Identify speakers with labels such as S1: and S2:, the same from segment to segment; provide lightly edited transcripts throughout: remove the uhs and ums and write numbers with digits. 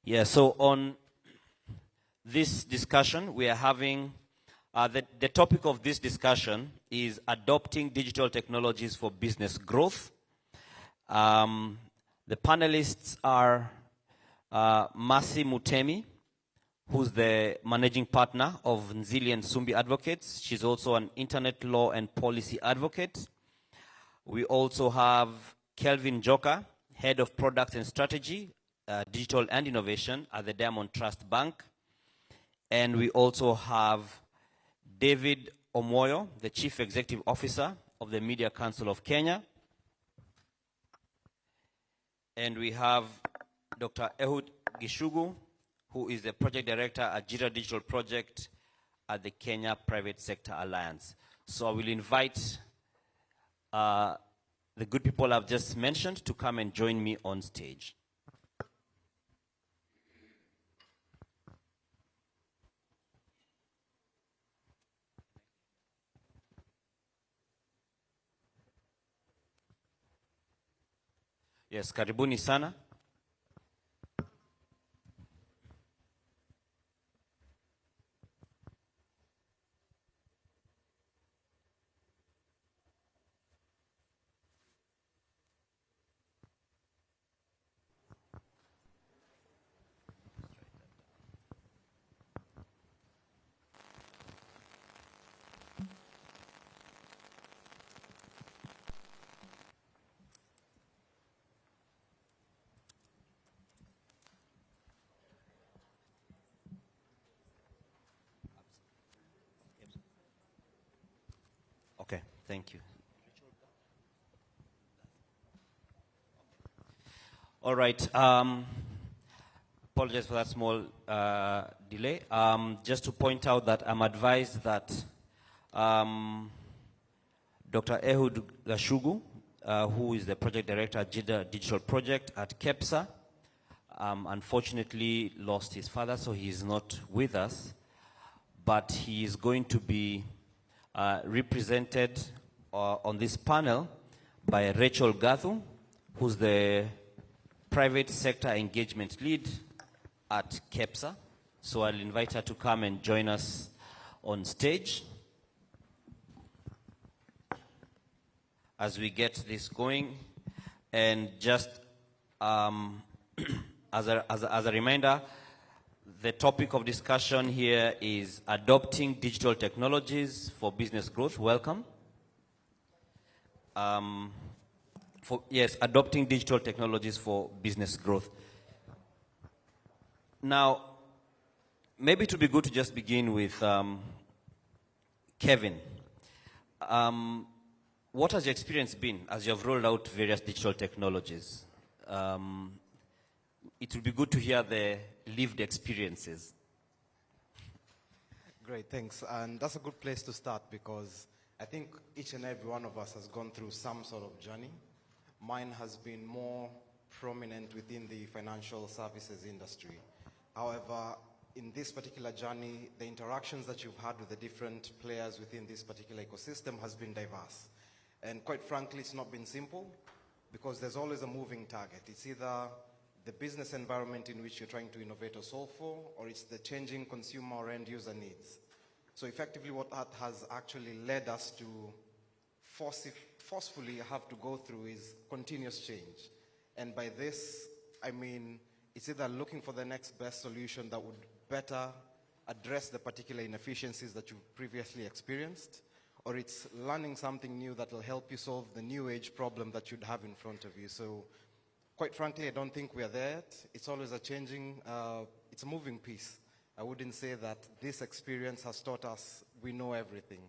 S1: Yeah, so on this discussion, we are having, the topic of this discussion is adopting digital technologies for business growth. The panelists are Masi Mutemi, who's the managing partner of Nzili and Sumbi Advocates. She's also an internet law and policy advocate. We also have Kelvin Joka, head of products and strategy, digital and innovation at the Diamond Trust Bank. And we also have David Omoyo, the chief executive officer of the Media Council of Kenya. And we have Dr. Ehud Gishugu, who is the project director at Jira Digital Project at the Kenya Private Sector Alliance. So I will invite the good people I've just mentioned to come and join me on stage. Yes, karibuni sana. Okay, thank you. All right. Apologize for that small delay. Just to point out that I'm advised that Dr. Ehud Gashugu, who is the project director at Jira Digital Project at KEPSA, unfortunately lost his father, so he is not with us. But he is going to be represented on this panel by Rachel Gathu, who's the private sector engagement lead at KEPSA. So I'll invite her to come and join us on stage as we get this going. And just as a reminder, the topic of discussion here is adopting digital technologies for business growth. Welcome. Adopting digital technologies for business growth. Now, maybe it would be good to just begin with Kevin. What has your experience been as you have rolled out various digital technologies? It would be good to hear the lived experiences.
S2: Great, thanks. And that's a good place to start because I think each and every one of us has gone through some sort of journey. Mine has been more prominent within the financial services industry. However, in this particular journey, the interactions that you've had with the different players within this particular ecosystem has been diverse. And quite frankly, it's not been simple because there's always a moving target. It's either the business environment in which you're trying to innovate or solve for, or it's the changing consumer or end user needs. So effectively what that has actually led us to forcefully have to go through is continuous change. And by this, I mean, it's either looking for the next best solution that would better address the particular inefficiencies that you've previously experienced, or it's learning something new that will help you solve the new age problem that you'd have in front of you. So quite frankly, I don't think we are there yet. It's always a changing, it's a moving piece. I wouldn't say that this experience has taught us we know everything.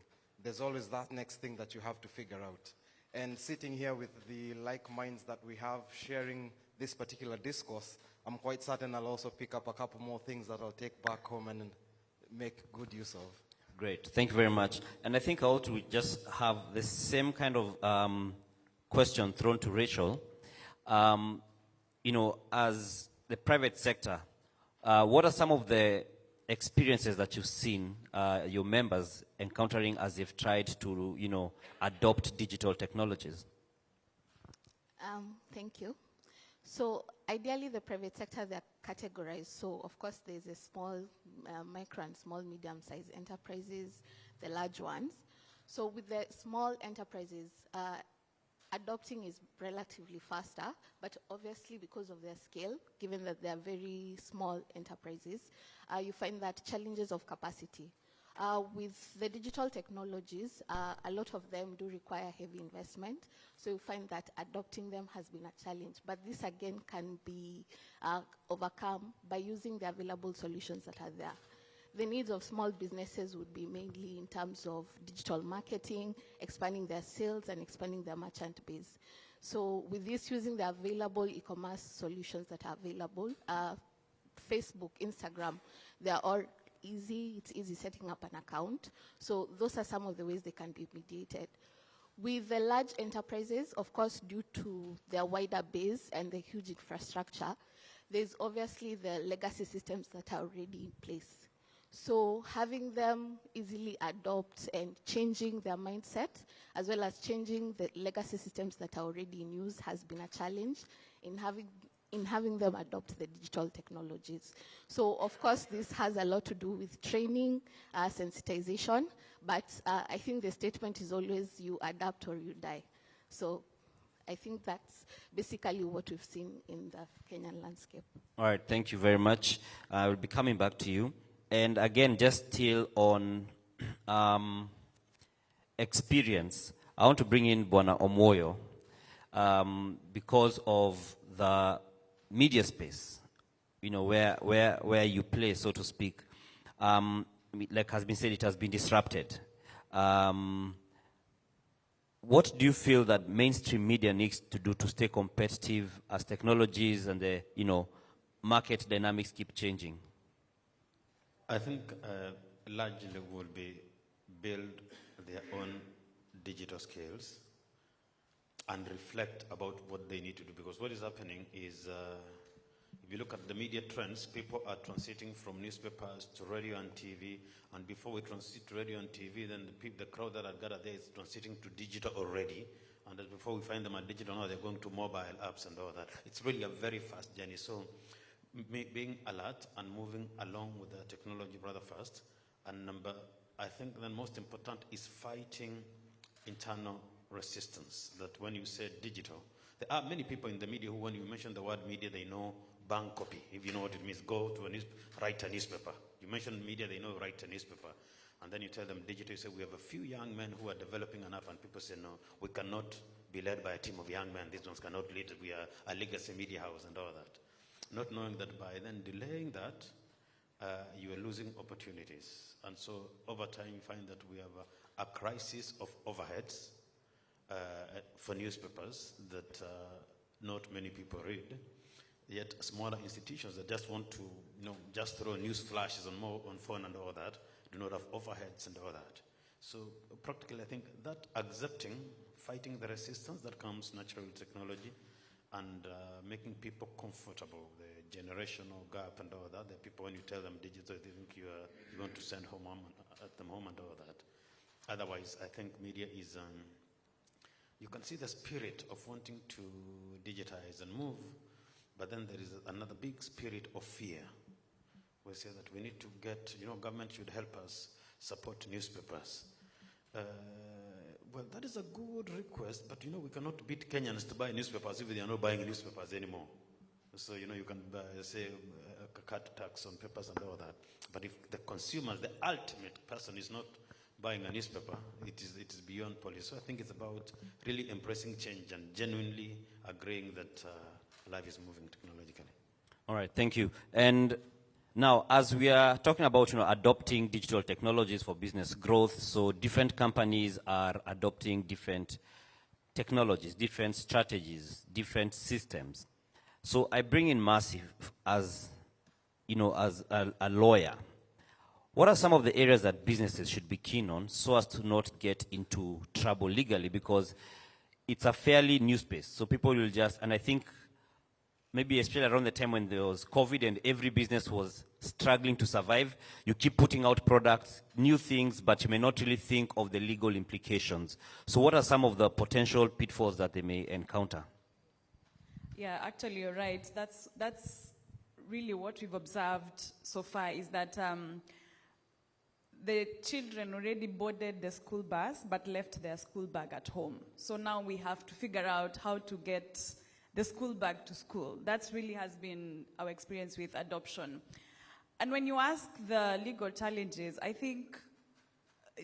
S2: There's always that next thing that you have to figure out. And sitting here with the like minds that we have sharing this particular discourse, I'm quite certain I'll also pick up a couple more things that I'll take back home and make good use of.
S1: Great, thank you very much. And I think I ought to just have the same kind of question thrown to Rachel. You know, as the private sector, what are some of the experiences that you've seen your members encountering as they've tried to, you know, adopt digital technologies?
S3: Thank you. So ideally, the private sector, they're categorized. So of course, there's a small, micro and small, medium-sized enterprises, the large ones. So with the small enterprises, adopting is relatively faster, but obviously because of their scale, given that they're very small enterprises, you find that challenges of capacity. With the digital technologies, a lot of them do require heavy investment, so you find that adopting them has been a challenge. But this again can be overcome by using the available solutions that are there. The needs of small businesses would be mainly in terms of digital marketing, expanding their sales, and expanding their merchant base. So with this, using the available e-commerce solutions that are available, Facebook, Instagram, they're all easy. It's easy setting up an account. So those are some of the ways they can be mediated. With the large enterprises, of course, due to their wider base and the huge infrastructure, there's obviously the legacy systems that are already in place. So having them easily adopt and changing their mindset, as well as changing the legacy systems that are already in use, has been a challenge in having them adopt the digital technologies. So of course, this has a lot to do with training, sensitization, but I think the statement is always you adapt or you die. So I think that's basically what we've seen in the Kenyan landscape.
S1: All right, thank you very much. I will be coming back to you. And again, just still on experience, I want to bring in Bwana Omoyo because of the media space, you know, where you play, so to speak. Like has been said, it has been disrupted. What do you feel that mainstream media needs to do to stay competitive as technologies and the, you know, market dynamics keep changing?
S4: I think largely will be build their own digital skills and reflect about what they need to do. Because what is happening is, if you look at the media trends, people are transiting from newspapers to radio and TV. And before we transit to radio and TV, then the crowd that are gathered there is transiting to digital already. And then before we find them at digital, now they're going to mobile apps and all that. It's really a very fast journey. So being alert and moving along with the technology rather fast. And I think the most important is fighting internal resistance. That when you say digital, there are many people in the media who, when you mention the word media, they know bank copy. If you know what it means, go to write a newspaper. You mention media, they know write a newspaper. And then you tell them digital, you say we have a few young men who are developing an app, and people say no, we cannot be led by a team of young men. These ones cannot lead. We are a legacy media house and all that. Not knowing that by then delaying that, you are losing opportunities. And so over time, you find that we have a crisis of overheads for newspapers that not many people read. Yet smaller institutions that just want to, you know, just throw news flashes on phone and all that, do not have overheads and all that. So practically, I think that accepting, fighting the resistance that comes naturally with technology, and making people comfortable, the generational gap and all that. The people, when you tell them digital, they think you're going to send at them home and all that. Otherwise, I think media is, you can see the spirit of wanting to digitize and move, but then there is another big spirit of fear. We say that we need to get, you know, government should help us support newspapers. Well, that is a good request, but you know, we cannot beat Kenyans to buy newspapers if they are not buying newspapers anymore. So, you know, you can say cut tax on papers and all that. But if the consumer, the ultimate person, is not buying a newspaper, it is beyond policy. So I think it's about really embracing change and genuinely agreeing that life is moving technologically.
S1: All right, thank you. And now, as we are talking about, you know, adopting digital technologies for business growth, so different companies are adopting different technologies, different strategies, different systems. So I bring in Mercy as, you know, as a lawyer. What are some of the areas that businesses should be keen on so as to not get into trouble legally? Because it's a fairly new space. So people will just, and I think maybe especially around the time when there was COVID and every business was struggling to survive, you keep putting out products, new things, but you may not really think of the legal implications. So what are some of the potential pitfalls that they may encounter?
S5: Yeah, actually, you're right. That's really what we've observed so far is that the children already boarded the school bus but left their school bag at home. So now we have to figure out how to get the school bag to school. That really has been our experience with adoption. And when you ask the legal challenges, I think,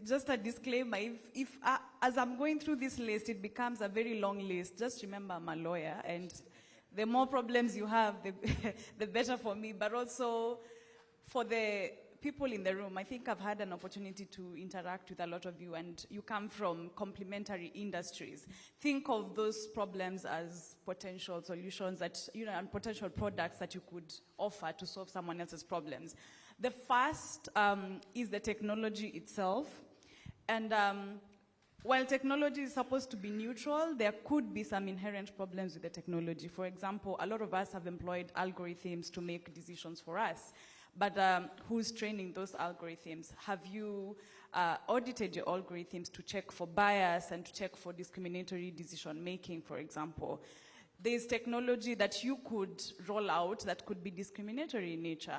S5: just a disclaimer, if as I'm going through this list, it becomes a very long list, just remember I'm a lawyer, and the more problems you have, the better for me, but also for the people in the room. I think I've had an opportunity to interact with a lot of you, and you come from complementary industries. Think of those problems as potential solutions that, and potential products that you could offer to solve someone else's problems. The first is the technology itself. And while technology is supposed to be neutral, there could be some inherent problems with the technology. For example, a lot of us have employed algorithms to make decisions for us. But who's training those algorithms? Have you audited your algorithms to check for bias and to check for discriminatory decision making, for example? There's technology that you could roll out that could be discriminatory in nature.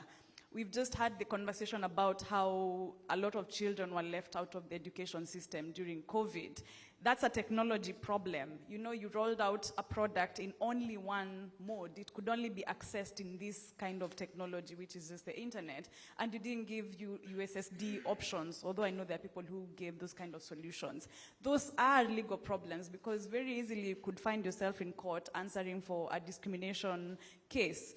S5: We've just had the conversation about how a lot of children were left out of the education system during COVID. That's a technology problem. You rolled out a product in only one mode. It could only be accessed in this kind of technology, which is just the internet. And you didn't give you USSD options, although I know there are people who gave those kind of solutions. Those are legal problems because very easily you could find yourself in court answering for a discrimination case.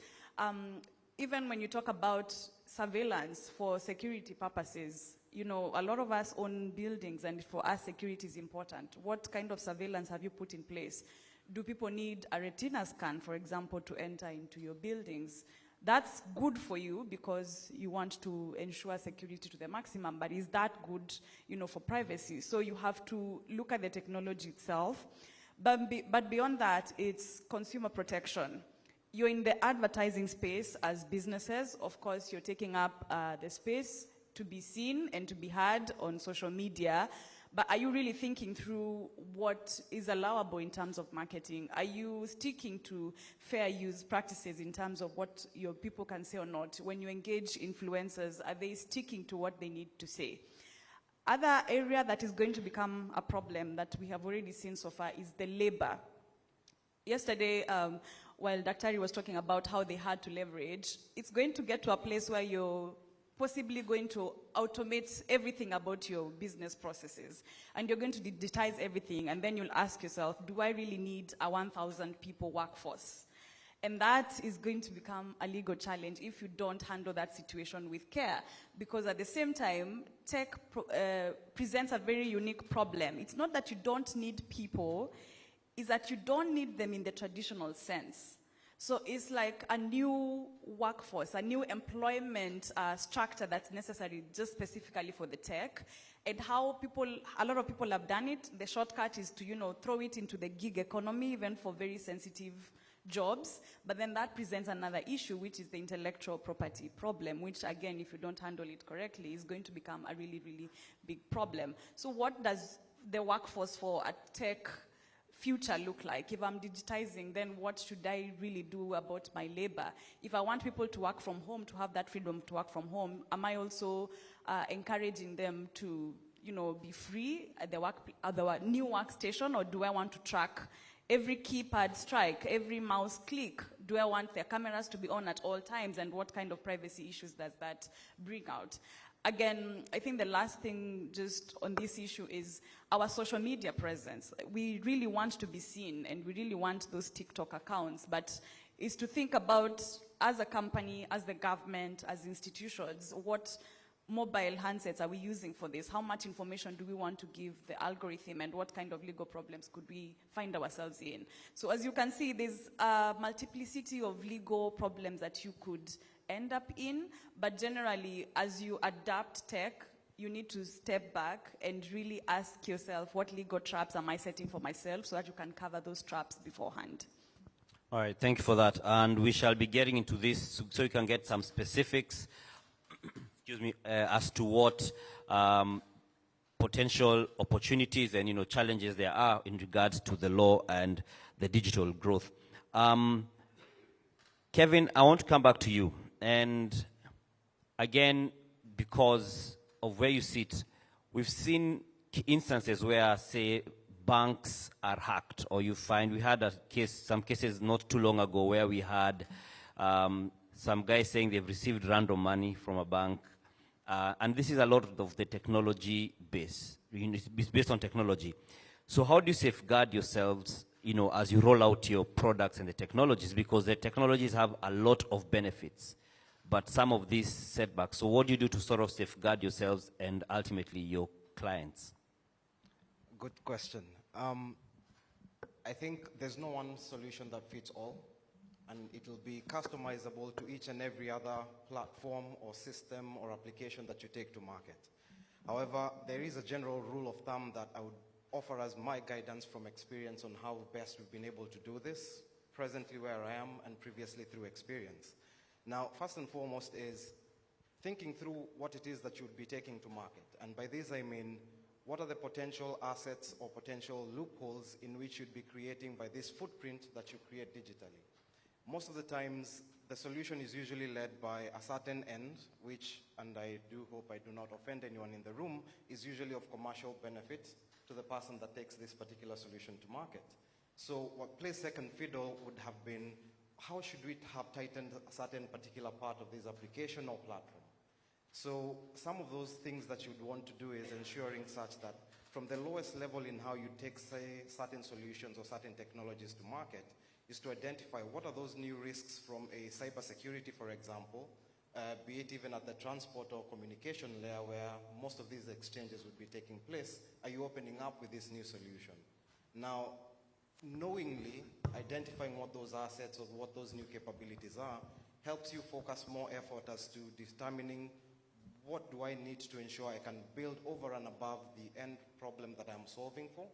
S5: Even when you talk about surveillance for security purposes, a lot of us own buildings, and for us, security is important. What kind of surveillance have you put in place? Do people need a retina scan, for example, to enter into your buildings? That's good for you because you want to ensure security to the maximum, but is that good, for privacy? So you have to look at the technology itself. But beyond that, it's consumer protection. You're in the advertising space as businesses. Of course, you're taking up the space to be seen and to be heard on social media. But are you really thinking through what is allowable in terms of marketing? Are you sticking to fair use practices in terms of what your people can say or not? When you engage influencers, are they sticking to what they need to say? Other area that is going to become a problem that we have already seen so far is the labor. Yesterday, while Daktari was talking about how they had to leverage, it's going to get to a place where you're possibly going to automate everything about your business processes. And you're going to digitize everything, and then you'll ask yourself, do I really need a 1,000 people workforce? And that is going to become a legal challenge if you don't handle that situation with care. Because at the same time, tech presents a very unique problem. It's not that you don't need people, is that you don't need them in the traditional sense. So it's like a new workforce, a new employment structure that's necessary just specifically for the tech. And how a lot of people have done it, the shortcut is to, throw it into the gig economy, even for very sensitive jobs. But then that presents another issue, which is the intellectual property problem, which again, if you don't handle it correctly, is going to become a really, really big problem. So what does the workforce for a tech future look like? If I'm digitizing, then what should I really do about my labor? If I want people to work from home, to have that freedom to work from home, am I also encouraging them to, be free at the new workstation, or do I want to track every keypad strike, every mouse click? Do I want their cameras to be on at all times, and what kind of privacy issues does that bring out? Again, I think the last thing just on this issue is our social media presence. We really want to be seen, and we really want those TikTok accounts, but it's to think about, as a company, as the government, as institutions, what mobile handsets are we using for this? How much information do we want to give the algorithm, and what kind of legal problems could we find ourselves in? So as you can see, there's a multiplicity of legal problems that you could end up in, but generally, as you adapt tech, you need to step back and really ask yourself, what legal traps am I setting for myself, so that you can cover those traps beforehand.
S1: All right, thank you for that. And we shall be getting into this so you can get some specifics excuse me, as to what potential opportunities and challenges there are in regards to the law and the digital growth. Kevin, I want to come back to you. And again, because of where you sit, we've seen instances where, say, banks are hacked, or you find, we had some cases not too long ago where we had some guys saying they've received random money from a bank. And this is a lot of the technology base. It's based on technology. So how do you safeguard yourselves, as you roll out your products and the technologies? Because the technologies have a lot of benefits, but some of these setbacks. So what do you do to sort of safeguard yourselves and ultimately your clients?
S2: Good question. I think there's no one solution that fits all, and it will be customizable to each and every other platform or system or application that you take to market. However, there is a general rule of thumb that I would offer as my guidance from experience on how best we've been able to do this, presently where I am and previously through experience. Now, first and foremost is thinking through what it is that you would be taking to market. And by this I mean, what are the potential assets or potential loopholes in which you'd be creating by this footprint that you create digitally? Most of the times, the solution is usually led by a certain end, which, and I do hope I do not offend anyone in the room, is usually of commercial benefit to the person that takes this particular solution to market. So what plays second fiddle would have been, how should we have tightened a certain particular part of this application or platform? So some of those things that you'd want to do is ensuring such that from the lowest level in how you take, say, certain solutions or certain technologies to market, is to identify what are those new risks from a cybersecurity, for example, be it even at the transport or communication layer where most of these exchanges would be taking place. Are you opening up with this new solution? Now, knowingly identifying what those assets or what those new capabilities are helps you focus more effort as to determining what do I need to ensure I can build over and above the end problem that I'm solving for.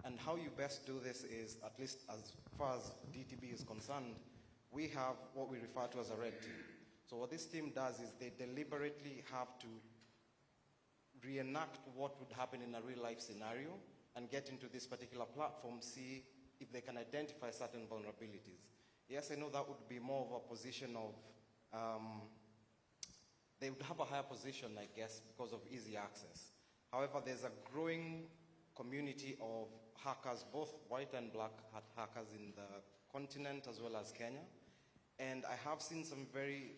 S2: And how you best do this is, at least as far as DTB is concerned, we have what we refer to as a red team. So what this team does is they deliberately have to reenact what would happen in a real life scenario and get into this particular platform, see if they can identify certain vulnerabilities. Yes, I know that would be more of a position of, they would have a higher position, I guess, because of easy access. However, there's a growing community of hackers, both white and black hat hackers in the continent as well as Kenya. And I have seen some very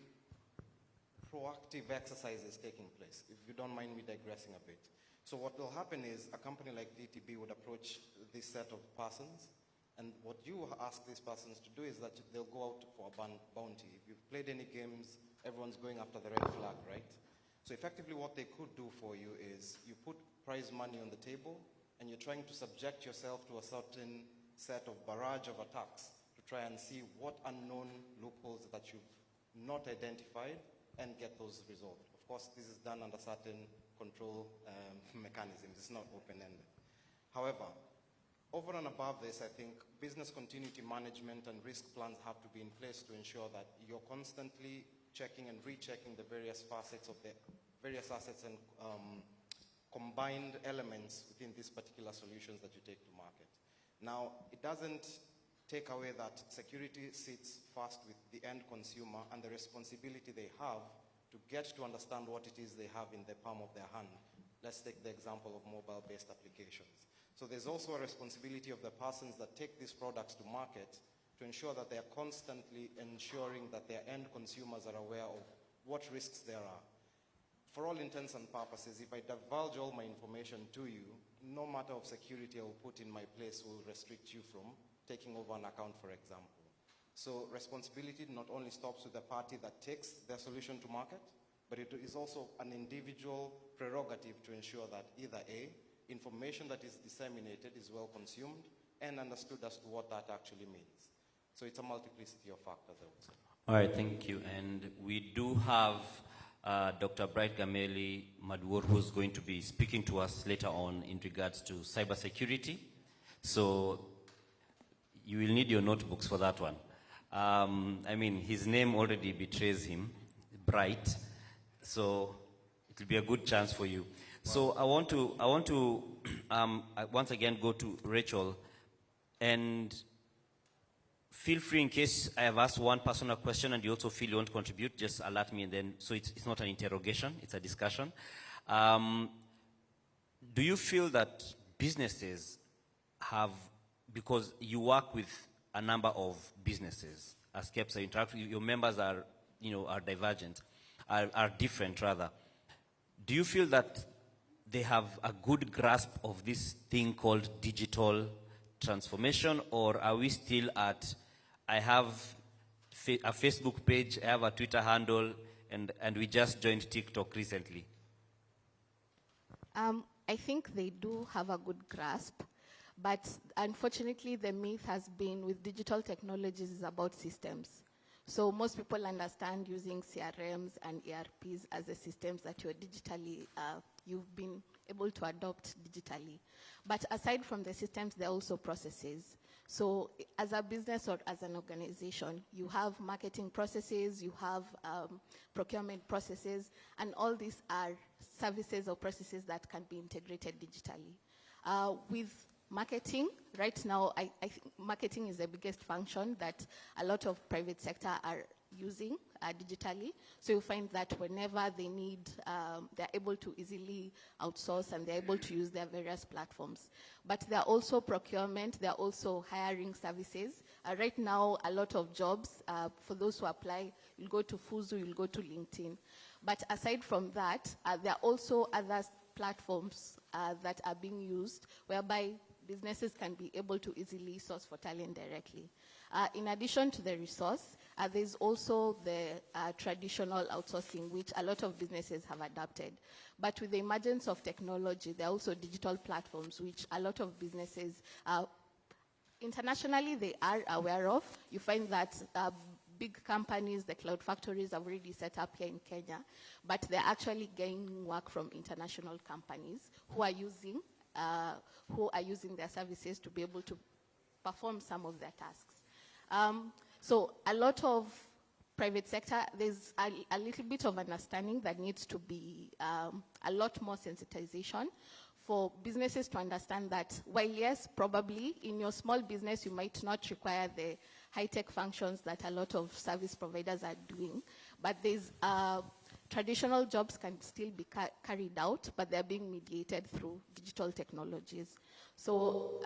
S2: proactive exercises taking place, if you don't mind me digressing a bit. So what will happen is a company like DTB would approach this set of persons, and what you ask these persons to do is that they'll go out for a bounty. If you've played any games, everyone's going after the red flag, right? So effectively what they could do for you is you put prize money on the table, and you're trying to subject yourself to a certain set of barrage of attacks to try and see what unknown loopholes that you've not identified and get those resolved. Of course, this is done under certain control mechanisms. It's not open-ended. However, over and above this, I think business continuity management and risk plans have to be in place to ensure that you're constantly checking and rechecking the various facets of the various assets and combined elements within these particular solutions that you take to market. Now, it doesn't take away that security sits first with the end consumer and the responsibility they have to get to understand what it is they have in the palm of their hand. Let's take the example of mobile-based applications. So there's also a responsibility of the persons that take these products to market to ensure that they are constantly ensuring that their end consumers are aware of what risks there are. For all intents and purposes, if I divulge all my information to you, no matter of security I will put in my place will restrict you from taking over an account, for example. So responsibility not only stops with the party that takes their solution to market, but it is also an individual prerogative to ensure that either A, information that is disseminated is well consumed and understood as to what that actually means. So it's a multiplicity of factors, I would say.
S1: All right, thank you. And we do have Dr. Bright Gameli Madwur, who's going to be speaking to us later on in regards to cybersecurity. So you will need your notebooks for that one. I mean, his name already betrays him, Bright. So it will be a good chance for you. Wow. So I want to once again go to Rachel, and feel free, in case I have asked one personal question and you also feel you want to contribute, just alert me, and then, so it's not an interrogation, it's a discussion. Do you feel that businesses have, because you work with a number of businesses, as KEPSA interact with, your members are, are divergent, are different rather. Do you feel that they have a good grasp of this thing called digital transformation, or are we still at, I have a Facebook page, I have a Twitter handle, and we just joined TikTok recently?
S3: I think they do have a good grasp, but unfortunately the myth has been with digital technologies is about systems. So most people understand using CRMs and ERPs as the systems that you're digitally, you've been able to adopt digitally. But aside from the systems, there are also processes. So as a business or as an organization, you have marketing processes, you have procurement processes, and all these are services or processes that can be integrated digitally. With marketing, right now, I think marketing is the biggest function that a lot of private sector are using digitally. So you find that whenever they need, they're able to easily outsource and they're able to use their various platforms. But there are also procurement, there are also hiring services. Right now, a lot of jobs, for those who apply, you'll go to Fuzu, you'll go to LinkedIn. But aside from that, there are also other platforms that are being used whereby businesses can be able to easily source for talent directly. In addition to the resource, there's also the traditional outsourcing, which a lot of businesses have adapted. But with the emergence of technology, there are also digital platforms, which a lot of businesses, internationally, they are aware of. You find that big companies, the cloud factories, have already set up here in Kenya, but they're actually getting work from international companies who are using their services to be able to perform some of their tasks. So a lot of private sector, there's a little bit of understanding that needs to be a lot more sensitization for businesses to understand that while yes, probably in your small business you might not require the high-tech functions that a lot of service providers are doing, but there's traditional jobs can still be carried out, but they're being mediated through digital technologies. So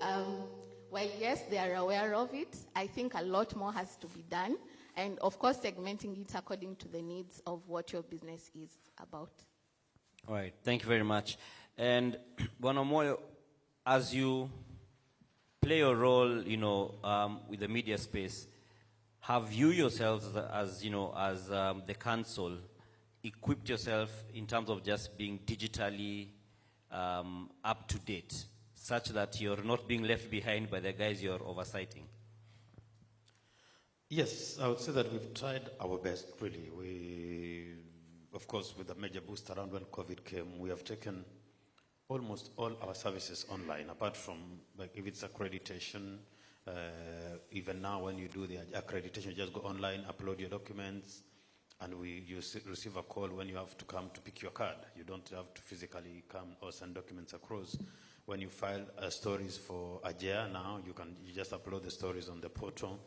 S3: while yes, they are aware of it, I think a lot more has to be done. And of course, segmenting it according to the needs of what your business is about.
S1: All right, thank you very much. And Bonomoyo, as you play a role, with the media space, have you yourselves, as the council, equipped yourself in terms of just being digitally up to date, such that you're not being left behind by the guys you're oversighting?
S4: Yes, I would say that we've tried our best, really. We, of course, with a major boost around when COVID came, we have taken almost all our services online, apart from, like, if it's accreditation, even now when you do the accreditation, you just go online, upload your documents, and you receive a call when you have to come to pick your card. You don't have to physically come or send documents across. When you file stories for AJEA now, you just upload the stories on the portal.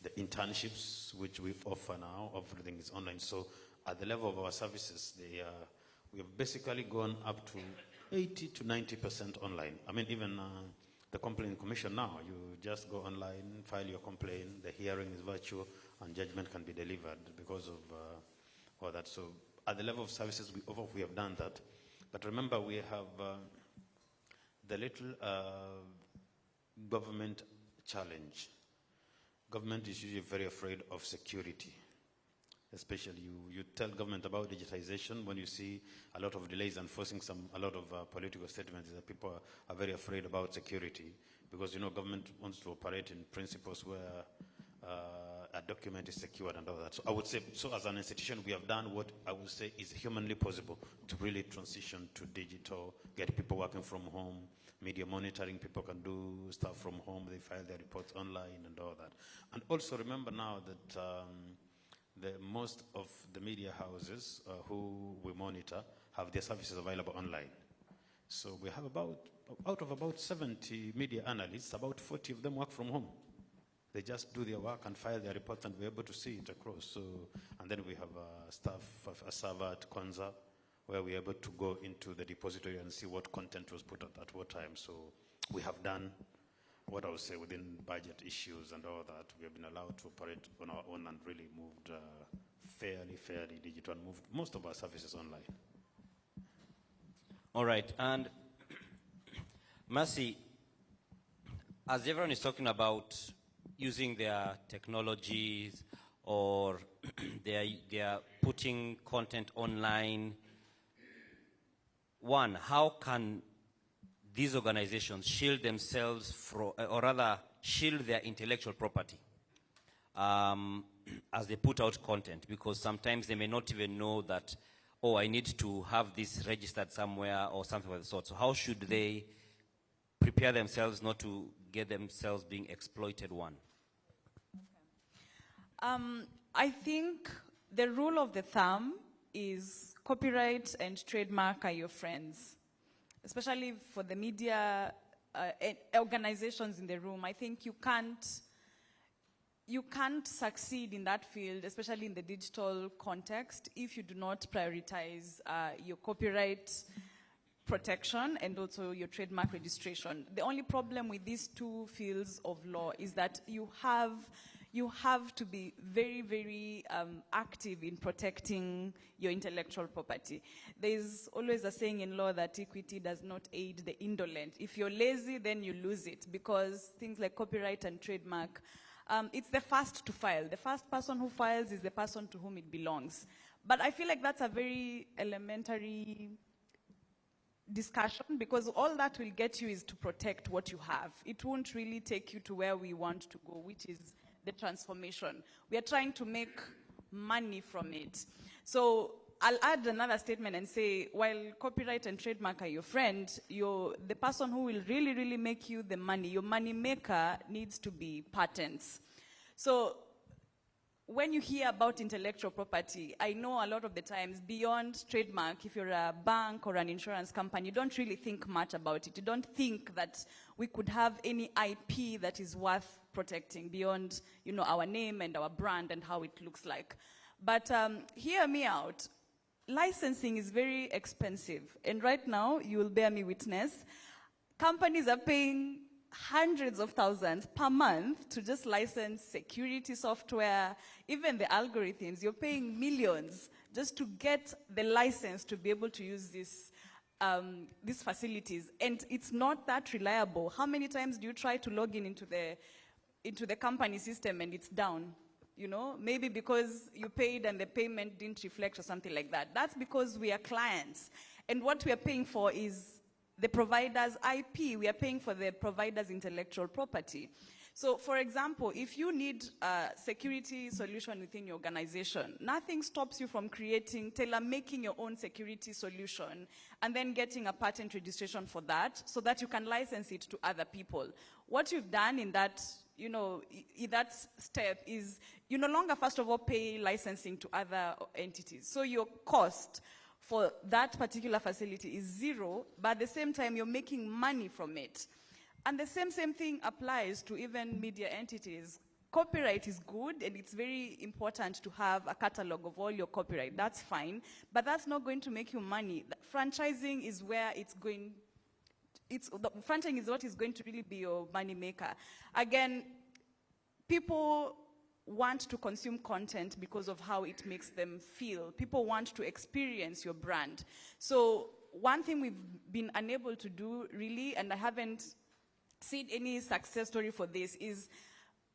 S4: The internships, which we offer now, everything is online. So at the level of our services, we have basically gone up to 80 to 90% online. I mean, even the complaint commission now, you just go online, file your complaint, the hearing is virtual, and judgment can be delivered because of all that. So at the level of services we offer, we have done that. But remember, we have the little government challenge. Government is usually very afraid of security. Especially you tell government about digitization when you see a lot of delays and forcing a lot of political statements that people are very afraid about security, because government wants to operate in principles where a document is secured and all that. So I would say, so as an institution, we have done what I would say is humanly possible to really transition to digital, get people working from home, media monitoring, people can do stuff from home, they file their reports online and all that. And also remember now that most of the media houses who we monitor have their services available online. So we have out of about 70 media analysts, about 40 of them work from home. They just do their work and file their reports, and we're able to see it across. So, and then we have staff, a server at Konza, where we're able to go into the repository and see what content was put at what time. So we have done what I would say within budget issues and all that. We have been allowed to operate on our own and really moved fairly digital and moved most of our services online.
S1: All right, and Mercy, as everyone is talking about using their technologies or they are putting content online, one, how can these organizations shield themselves from, or rather shield their intellectual property as they put out content? Because sometimes they may not even know that, oh, I need to have this registered somewhere or something of the sort. So how should they prepare themselves not to get themselves being exploited? One.
S5: I think the rule of the thumb is copyright and trademark are your friends, especially for the media organizations in the room. I think you can't succeed in that field, especially in the digital context, if you do not prioritize your copyright protection and also your trademark registration. The only problem with these two fields of law is that you have to be very, very active in protecting your intellectual property. There's always a saying in law that equity does not aid the indolent. If you're lazy, then you lose it, because things like copyright and trademark, it's the first to file. The first person who files is the person to whom it belongs. But I feel like that's a very elementary discussion, because all that will get you is to protect what you have. It won't really take you to where we want to go, which is the transformation. We are trying to make money from it. So I'll add another statement and say, while copyright and trademark are your friend, the person who will really, really make you the money, your money maker, needs to be patents. So when you hear about intellectual property, I know a lot of the times beyond trademark, if you're a bank or an insurance company, you don't really think much about it. You don't think that we could have any IP that is worth protecting beyond, our name and our brand and how it looks like. But hear me out. Licensing is very expensive. And right now, you will bear me witness, companies are paying hundreds of thousands per month to just license security software, even the algorithms. You're paying millions just to get the license to be able to use these facilities. And it's not that reliable. How many times do you try to log in into the company system and it's down? Maybe because you paid and the payment didn't reflect or something like that. That's because we are clients. And what we are paying for is the provider's IP. We are paying for the provider's intellectual property. So, for example, if you need a security solution within your organization, nothing stops you from tailor-making your own security solution and then getting a patent registration for that so that you can license it to other people. What you've done in that, in that step is you no longer, first of all, pay licensing to other entities. So your cost for that particular facility is zero, but at the same time, you're making money from it. And the same thing applies to even media entities. Copyright is good, and it's very important to have a catalog of all your copyright. That's fine, but that's not going to make you money. Franchising is where franchising is what is going to really be your money maker. Again, people want to consume content because of how it makes them feel. People want to experience your brand. So one thing we've been unable to do really, and I haven't seen any success story for this, is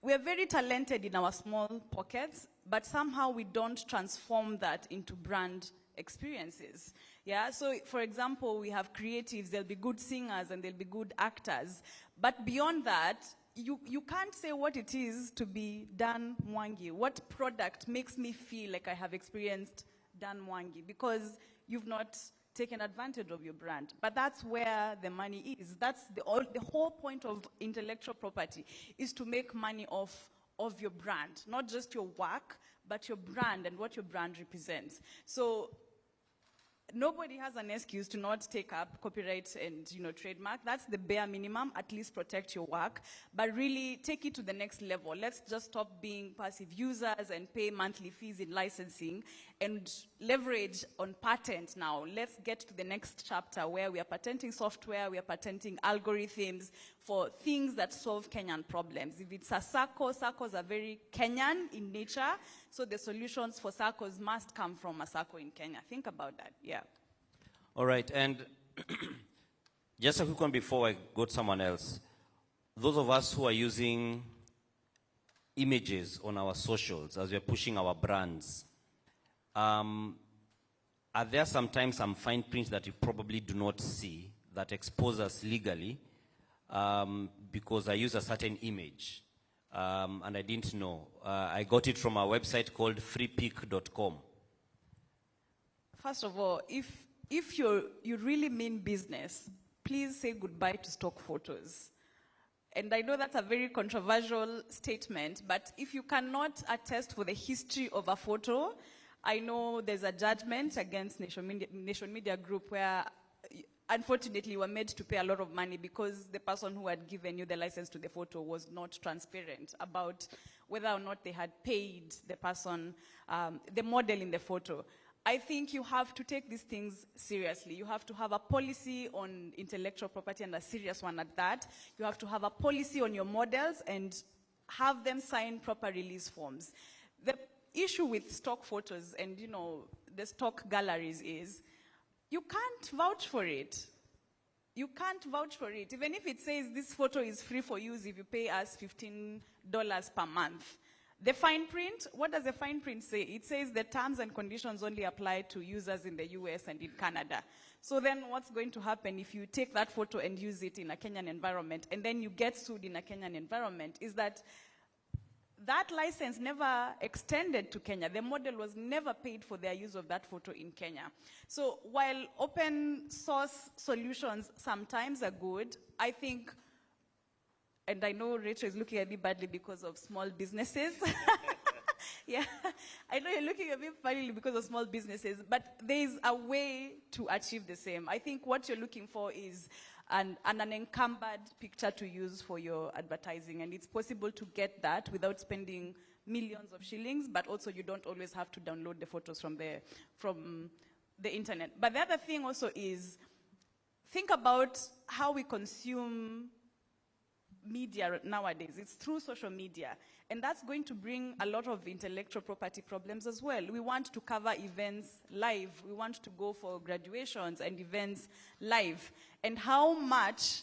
S5: we're very talented in our small pockets, but somehow we don't transform that into brand experiences. Yeah, so for example, we have creatives, there'll be good singers and there'll be good actors, but beyond that, you can't say what it is to be Dan Mwangi. What product makes me feel like I have experienced Dan Mwangi? Because you've not taken advantage of your brand. But that's where the money is. That's the whole point of intellectual property, is to make money off of your brand. Not just your work, but your brand and what your brand represents. So nobody has an excuse to not take up copyright and trademark. That's the bare minimum. At least protect your work, but really take it to the next level. Let's just stop being passive users and pay monthly fees in licensing and leverage on patent now. Let's get to the next chapter where we are patenting software, we are patenting algorithms for things that solve Kenyan problems. If it's a SACCO, SACCOs are very Kenyan in nature, so the solutions for SACCOs must come from a SACCO in Kenya. Think about that, yeah.
S1: All right, and just a quick one before I go to someone else. Those of us who are using images on our socials as we're pushing our brands, are there sometimes some fine prints that you probably do not see that expose us legally because I use a certain image and I didn't know? I got it from a website called freepic.com.
S5: First of all, if you really mean business, please say goodbye to stock photos. And I know that's a very controversial statement, but if you cannot attest for the history of a photo, I know there's a judgment against Nation Media Group where, unfortunately, you were made to pay a lot of money because the person who had given you the license to the photo was not transparent about whether or not they had paid the person, the model in the photo. I think you have to take these things seriously. You have to have a policy on intellectual property, and a serious one at that. You have to have a policy on your models and have them sign proper release forms. The issue with stock photos and, the stock galleries is you can't vouch for it. You can't vouch for it. Even if it says this photo is free for use if you pay us $15 per month. The fine print, what does the fine print say? It says the terms and conditions only apply to users in the US and in Canada. So then what's going to happen if you take that photo and use it in a Kenyan environment and then you get sued in a Kenyan environment is that that license never extended to Kenya. The model was never paid for their use of that photo in Kenya. So while open source solutions sometimes are good, I think, and I know Rachel is looking at me badly because of small businesses. Yeah, I know you're looking at me badly because of small businesses, but there is a way to achieve the same. I think what you're looking for is an unencumbered picture to use for your advertising, and it's possible to get that without spending millions of shillings, but also you don't always have to download the photos from the internet. But the other thing also is, think about how we consume media nowadays. It's through social media, and that's going to bring a lot of intellectual property problems as well. We want to cover events live. We want to go for graduations and events live. And how much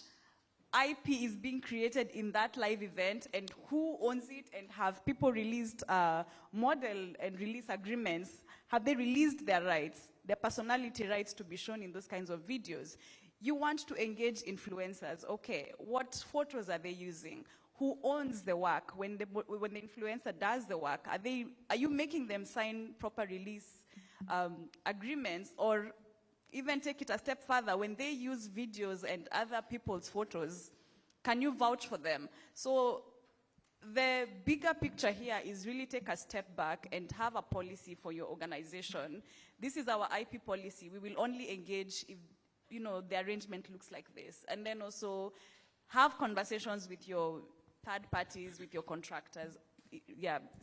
S5: IP is being created in that live event, and who owns it, and have people released model and release agreements? Have they released their rights, their personality rights to be shown in those kinds of videos? You want to engage influencers. Okay, what photos are they using? Who owns the work? When the influencer does the work, are you making them sign proper release agreements? Or even take it a step further, when they use videos and other people's photos, can you vouch for them? So the bigger picture here is really take a step back and have a policy for your organization. This is our IP policy. We will only engage if the arrangement looks like this. And then also have conversations with your third parties, with your contractors,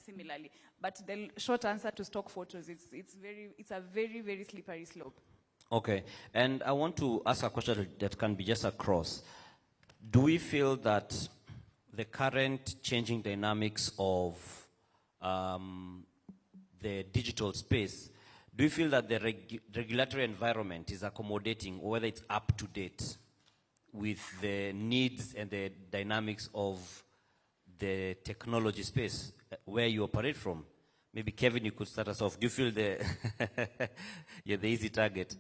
S5: similarly. But the short answer to stock photos, it's a very, very slippery slope.
S1: Okay, and I want to ask a question that can be just across. Do we feel that the current changing dynamics of the digital space, do you feel that the regulatory environment is accommodating, or whether it's up to date with the needs and the dynamics of the technology space where you operate from? Maybe Kevin, you could start us off. Do you feel you're the easy target?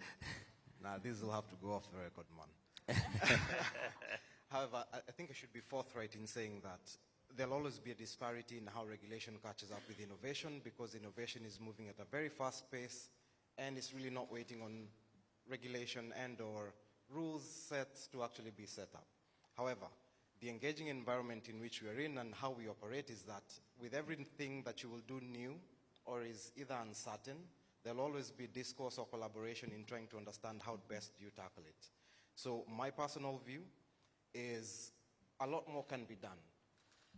S2: Nah, this will have to go off the record, man. However, I think I should be forthright in saying that there'll always be a disparity in how regulation catches up with innovation, because innovation is moving at a very fast pace and it's really not waiting on regulation and or rules sets to actually be set up. However, the engaging environment in which we are in and how we operate is that with everything that you will do new or is either uncertain, there'll always be discourse or collaboration in trying to understand how best you tackle it. So my personal view is a lot more can be done.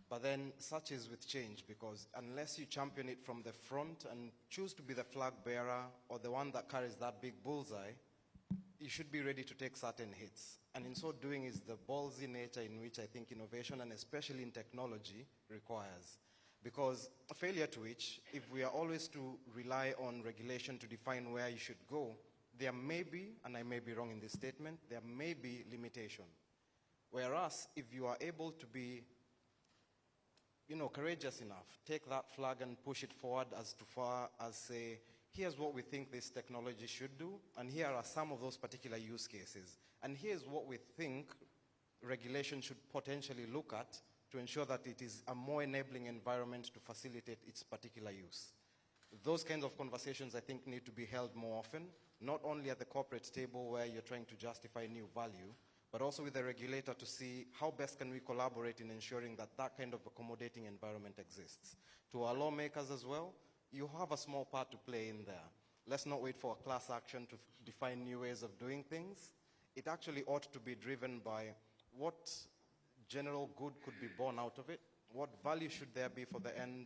S2: But then such is with change, because unless you champion it from the front and choose to be the flag bearer or the one that carries that big bullseye, you should be ready to take certain hits. And in so doing is the ballsy nature in which I think innovation, and especially in technology, requires. Because a failure to which, if we are always to rely on regulation to define where you should go, there may be, and I may be wrong in this statement, there may be limitation. Whereas if you are able to be courageous enough, take that flag and push it forward as far as say, here's what we think this technology should do, and here are some of those particular use cases. And here's what we think regulation should potentially look at to ensure that it is a more enabling environment to facilitate its particular use. Those kinds of conversations, I think, need to be held more often, not only at the corporate table where you're trying to justify new value, but also with the regulator to see how best can we collaborate in ensuring that that kind of accommodating environment exists. To our lawmakers as well, you have a small part to play in there. Let's not wait for a class action to define new ways of doing things. It actually ought to be driven by what general good could be born out of it, what value should there be for the end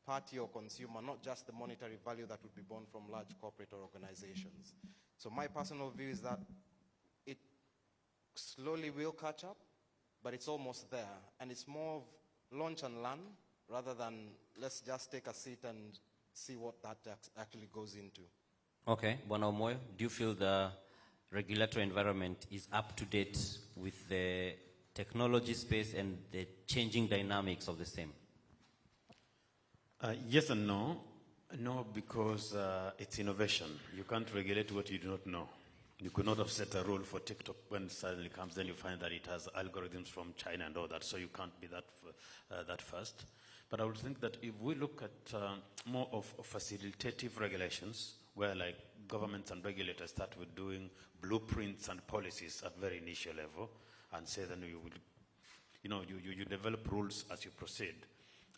S2: party or consumer, not just the monetary value that would be born from large corporate or organizations. So my personal view is that it slowly will catch up, but it's almost there. And it's more of launch and learn rather than let's just take a seat and see what that actually goes into.
S1: Okay, Bwana Omoyo, do you feel the regulatory environment is up to date with the technology space and the changing dynamics of the same?
S4: Yes and no. No, because it's innovation. You can't regulate what you do not know. You could not have set a rule for TikTok when it suddenly comes, then you find that it has algorithms from China and all that, so you can't be that fast. But I would think that if we look at more of facilitative regulations, where like governments and regulators start with doing blueprints and policies at very initial level, and say then you develop rules as you proceed,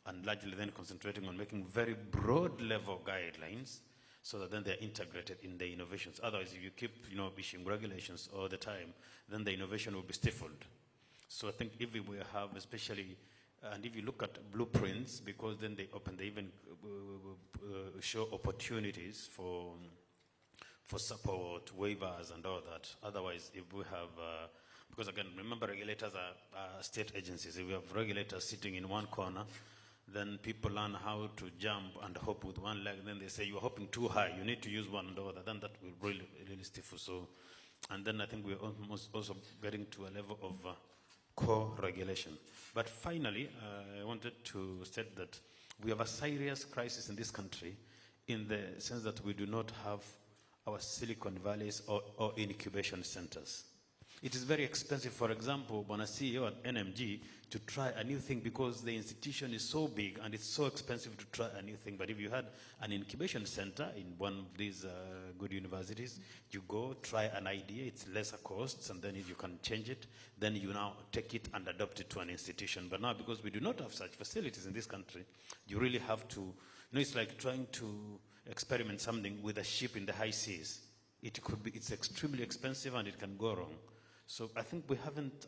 S4: and largely then concentrating on making very broad level guidelines, so that then they're integrated in the innovations. Otherwise, if you keep issuing regulations all the time, then the innovation will be stifled. So I think if we have, especially, and if you look at blueprints, because then they even show opportunities for support, waivers, and all that. Otherwise, if we have, because again, remember, regulators are state agencies. If we have regulators sitting in one corner, then people learn how to jump and hop with one leg. Then they say, you're hopping too high, you need to use one and the other. Then that will really stifle. So, and then I think we're almost also getting to a level of co-regulation. But finally, I wanted to state that we have a serious crisis in this country in the sense that we do not have our Silicon Valleys or incubation centers. It is very expensive, for example, when a CEO at NMG to try a new thing, because the institution is so big and it's so expensive to try a new thing. But if you had an incubation center in one of these good universities, you go try an idea, it's lesser costs, and then if you can change it, then you now take it and adopt it to an institution. But now, because we do not have such facilities in this country, you really have to, it's like trying to experiment something with a ship in the high seas. It's extremely expensive and it can go wrong. So I think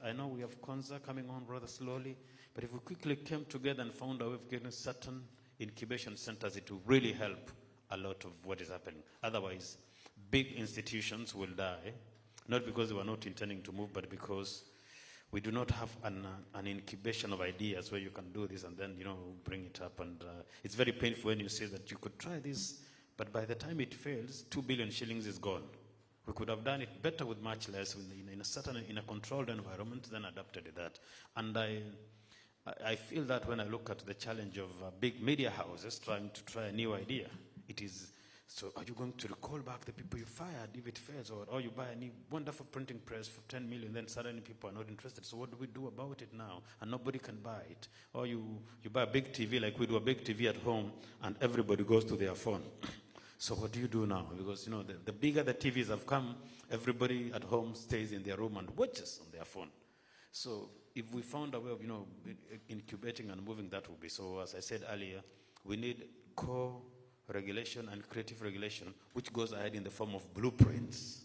S4: I know we have Konza coming on rather slowly, but if we quickly came together and found a way of getting certain incubation centers, it will really help a lot of what is happening. Otherwise, big institutions will die, not because they were not intending to move, but because we do not have an incubation of ideas where you can do this and then, bring it up. And it's very painful when you say that you could try this, but by the time it fails, 2 billion shillings is gone. We could have done it better with much less in a controlled environment, then adapted that. And I feel that when I look at the challenge of big media houses trying to try a new idea, it is, so are you going to recall back the people you fired if it fails? Or you buy a new wonderful printing press for 10 million, then suddenly people are not interested. So what do we do about it now? And nobody can buy it. Or you buy a big TV like we do, a big TV at home, and everybody goes to their phone. So what do you do now? Because, the bigger the TVs have come, everybody at home stays in their room and watches on their phone. So if we found a way of, incubating and moving, that would be. So as I said earlier, we need regulation and creative regulation, which goes ahead in the form of blueprints.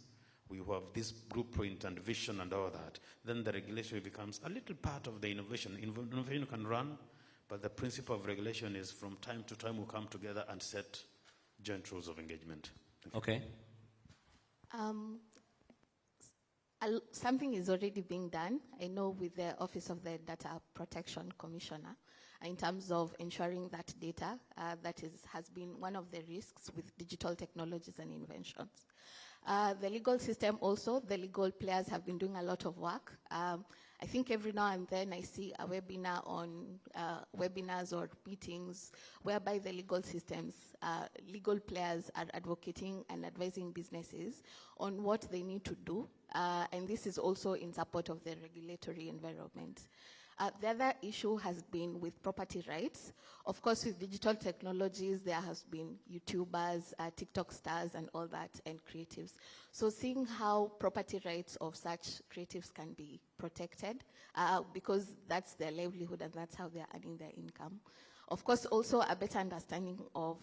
S4: We have this blueprint and vision and all that. Then the regulation becomes a little part of the innovation. Innovation can run, but the principle of regulation is from time to time we come together and set joint rules of engagement.
S1: Okay.
S3: Something is already being done, I know, with the Office of the Data Protection Commissioner, in terms of ensuring that data has been one of the risks with digital technologies and inventions. The legal system also, the legal players have been doing a lot of work. I think every now and then I see a webinar on webinars or meetings whereby the legal systems, legal players are advocating and advising businesses on what they need to do. And this is also in support of the regulatory environment. The other issue has been with property rights. Of course, with digital technologies, there has been YouTubers, TikTok stars, and all that, and creatives. So seeing how property rights of such creatives can be protected, because that's their livelihood and that's how they're earning their income. Of course, also a better understanding of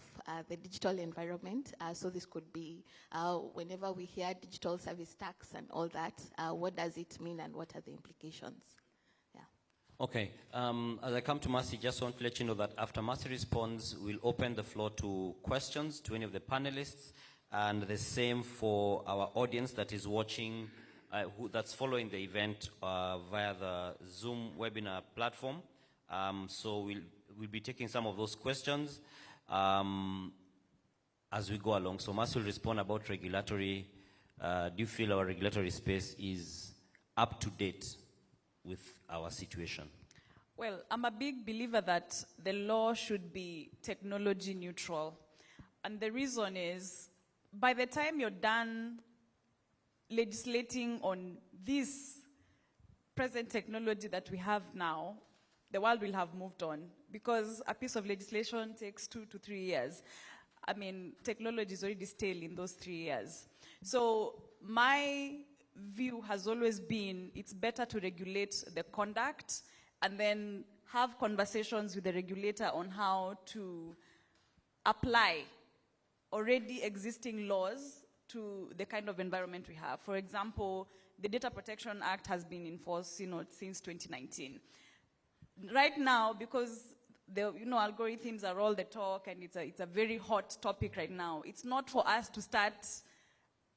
S3: the digital environment. So this could be, whenever we hear digital service tax and all that, what does it mean and what are the implications?
S1: Okay, as I come to Mercy, just want to let you know that after Mercy responds, we'll open the floor to questions to any of the panelists, and the same for our audience that is watching, that's following the event via the Zoom webinar platform. So we'll be taking some of those questions as we go along. So Mercy will respond about regulatory. Do you feel our regulatory space is up to date with our situation?
S5: Well, I'm a big believer that the law should be technology neutral. And the reason is, by the time you're done legislating on this present technology that we have now, the world will have moved on. Because a piece of legislation takes 2 to 3 years. I mean, technology is already stale in those 3 years. So my view has always been it's better to regulate the conduct and then have conversations with the regulator on how to apply already existing laws to the kind of environment we have. For example, the Data Protection Act has been in force since 2019. Right now, because the algorithms are all the talk and it's a very hot topic right now, it's not for us to start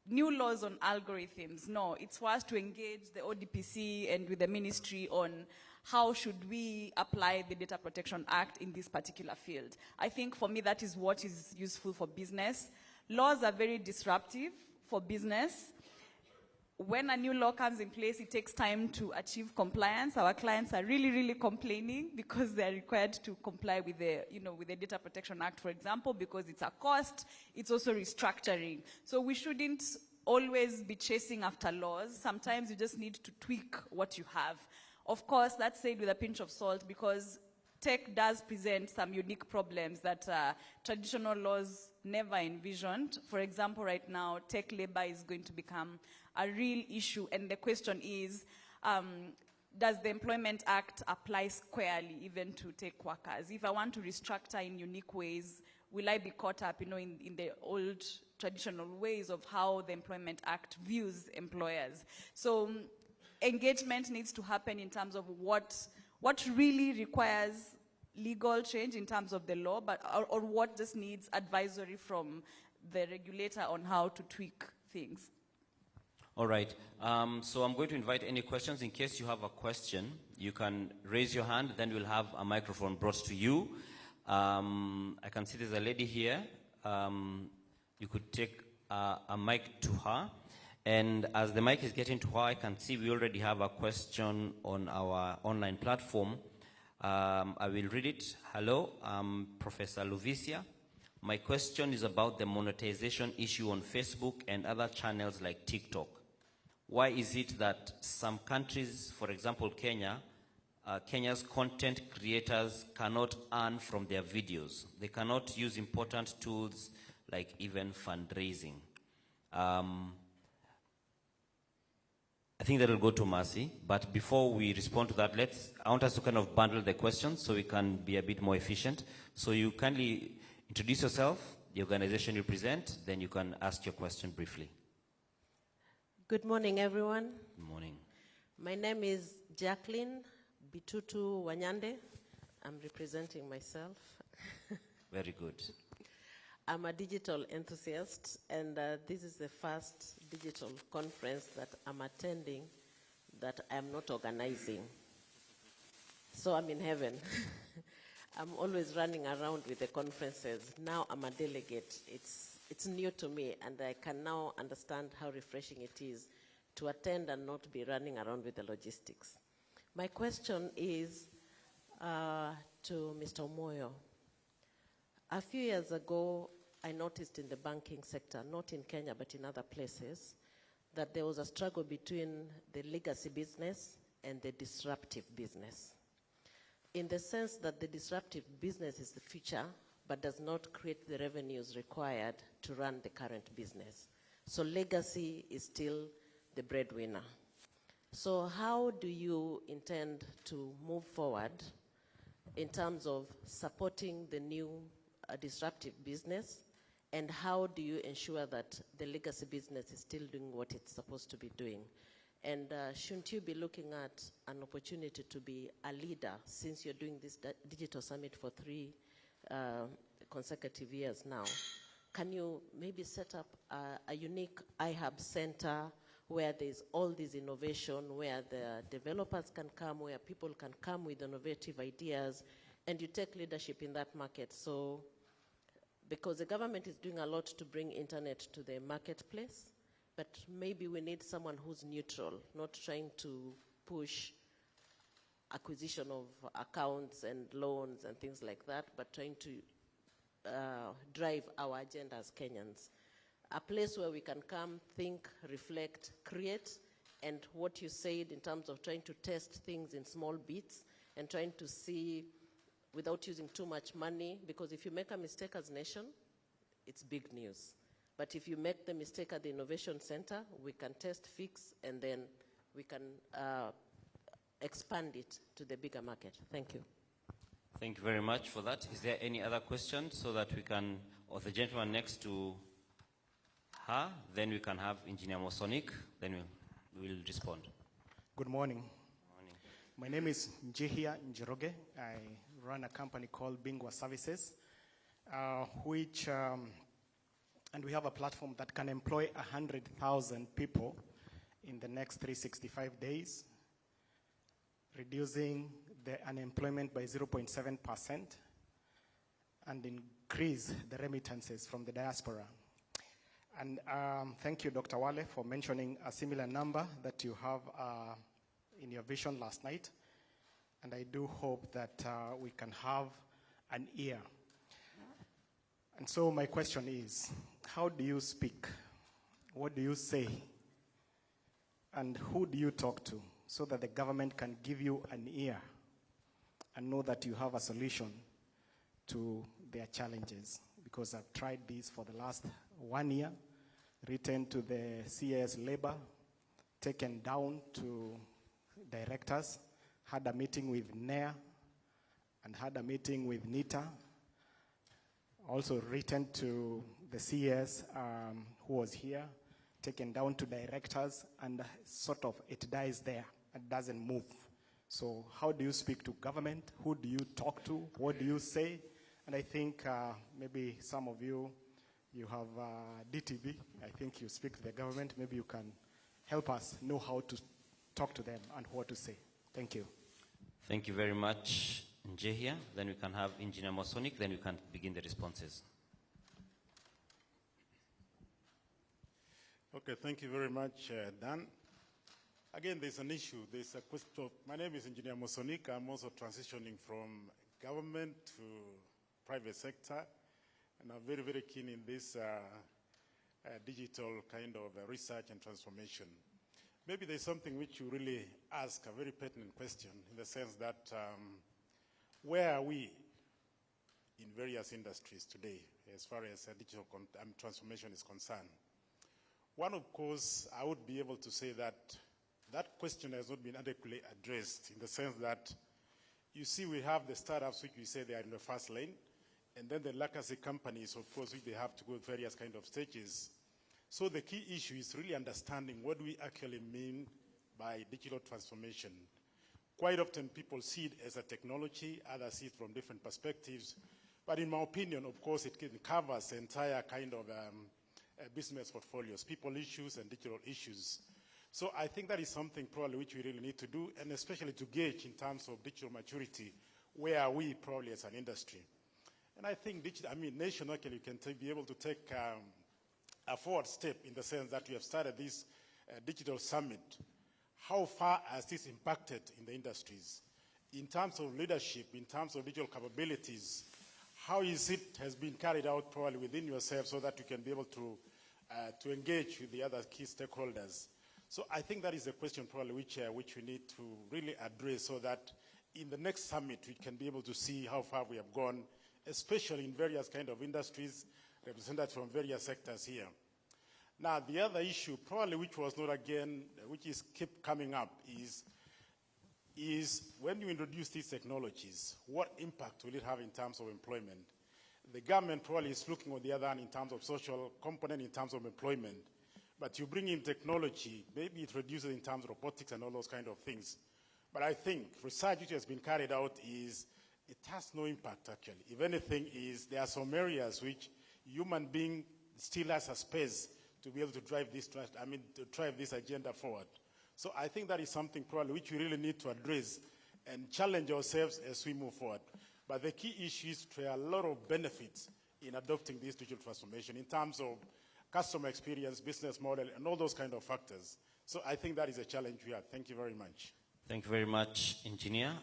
S5: new laws on algorithms. No, it's for us to engage the ODPC and with the ministry on how should we apply the Data Protection Act in this particular field. I think for me that is what is useful for business. Laws are very disruptive for business. When a new law comes in place, it takes time to achieve compliance. Our clients are really, really complaining because they're required to comply with the, with the Data Protection Act, for example, because it's a cost. It's also restructuring. So we shouldn't always be chasing after laws. Sometimes you just need to tweak what you have. Of course, that's said with a pinch of salt because tech does present some unique problems that traditional laws never envisioned. For example, right now, tech labor is going to become a real issue, and the question is, does the Employment Act apply squarely even to tech workers? If I want to restructure in unique ways, will I be caught up, in the old traditional ways of how the Employment Act views employers? So engagement needs to happen in terms of what really requires legal change in terms of the law, or what just needs advisory from the regulator on how to tweak things.
S1: All right, so I'm going to invite any questions. In case you have a question, you can raise your hand, then we'll have a microphone brought to you. I can see there's a lady here. You could take a mic to her. And as the mic is getting to her, I can see we already have a question on our online platform. I will read it. Hello, I'm Professor Luvisia. My question is about the monetization issue on Facebook and other channels like TikTok. Why is it that some countries, for example Kenya, Kenya's content creators cannot earn from their videos? They cannot use important tools like even fundraising. I think that will go to Mercy, but before we respond to that, I want us to kind of bundle the questions so we can be a bit more efficient. So you kindly introduce yourself, the organization you represent, then you can ask your question briefly.
S6: Good morning, everyone.
S1: Good morning.
S6: My name is Jacqueline Bitutu Wanyande. I'm representing myself.
S1: Very good.
S6: I'm a digital enthusiast, and this is the first digital conference that I'm attending that I'm not organizing. So I'm in heaven. I'm always running around with the conferences. Now I'm a delegate. It's new to me, and I can now understand how refreshing it is to attend and not be running around with the logistics. My question is to Mr. Omoyo. A few years ago, I noticed in the banking sector, not in Kenya but in other places, that there was a struggle between the legacy business and the disruptive business. In the sense that the disruptive business is the future, but does not create the revenues required to run the current business. So legacy is still the breadwinner. So how do you intend to move forward in terms of supporting the new disruptive business, and how do you ensure that the legacy business is still doing what it's supposed to be doing? And shouldn't you be looking at an opportunity to be a leader, since you're doing this digital summit for 3 consecutive years now? Can you maybe set up a unique iHub center where there's all this innovation, where the developers can come, where people can come with innovative ideas, and you take leadership in that market? So, because the government is doing a lot to bring internet to the marketplace, but maybe we need someone who's neutral, not trying to push acquisition of accounts and loans and things like that, but trying to drive our agenda as Kenyans. A place where we can come, think, reflect, create, and what you said in terms of trying to test things in small bits and trying to see without using too much money, because if you make a mistake as a nation, it's big news. But if you make the mistake at the Innovation Center, we can test, fix, and then we can expand it to the bigger market. Thank you.
S1: Thank you very much for that. Is there any other questions so that we can, or the gentleman next to her, then we can have Engineer Mosonic, then we'll respond.
S7: Good morning.
S1: Morning.
S7: My name is Njihia Njoroge. I run a company called Bingwa Services, and we have a platform that can employ 100,000 people in the next 365 days, reducing the unemployment by 0.7% and increase the remittances from the diaspora. And thank you, Dr. Wale, for mentioning a similar number that you have in your vision last night. And I do hope that we can have an ear. And so my question is, how do you speak? What do you say? And who do you talk to so that the government can give you an ear and know that you have a solution to their challenges? Because I've tried this for the last 1 year, written to the CAS labor, taken down to directors, had a meeting with NEA, and had a meeting with NITA, also written to the CS who was here, taken down to directors, and sort of it dies there. It doesn't move. So how do you speak to government? Who do you talk to? What do you say? And I think maybe some of you have DTB. I think you speak to the government. Maybe you can help us know how to talk to them and what to say. Thank you.
S1: Thank you very much, Njehia. Then we can have Engineer Mosonic, then we can begin the responses.
S8: Okay, thank you very much, Dan. Again, there's an issue. There's a question. My name is Engineer Mosonic. I'm also transitioning from government to private sector, and I'm very, very keen in this digital kind of research and transformation. Maybe there's something which you really ask, a very pertinent question, in the sense that where are we in various industries today as far as digital transformation is concerned? One, of course, I would be able to say that that question has not been adequately addressed, in the sense that, you see, we have the startups which we say they are in the first lane, and then the legacy companies, of course, which they have to go various kind of stages. So the key issue is really understanding what we actually mean by digital transformation. Quite often people see it as a technology, others see it from different perspectives. But in my opinion, of course, it covers the entire kind of business portfolios, people issues and digital issues. So I think that is something probably which we really need to do, and especially to gauge in terms of digital maturity, where are we probably as an industry. And I think, nationally, you can be able to take a forward step in the sense that we have started this digital summit. How far has this impacted in the industries? In terms of leadership, in terms of digital capabilities, how is it has been carried out probably within yourself so that you can be able to engage with the other key stakeholders? So I think that is a question probably which we need to really address so that in the next summit we can be able to see how far we have gone, especially in various kind of industries represented from various sectors here. Now, the other issue probably which was not again, which is keep coming up is when you introduce these technologies, what impact will it have in terms of employment? The government probably is looking on the other hand in terms of social component, in terms of employment. But you bring in technology, maybe it reduces in terms of robotics and all those kind of things. But I think research which has been carried out is, it has no impact actually. If anything is, there are some areas which human being still has a space to be able to drive this agenda forward. So I think that is something probably which we really need to address and challenge ourselves as we move forward. But the key issue is there are a lot of benefits in adopting this digital transformation in terms of customer experience, business model, and all those kind of factors. So I think that is a challenge we have. Thank you very much.
S1: Thank you very much, Engineer.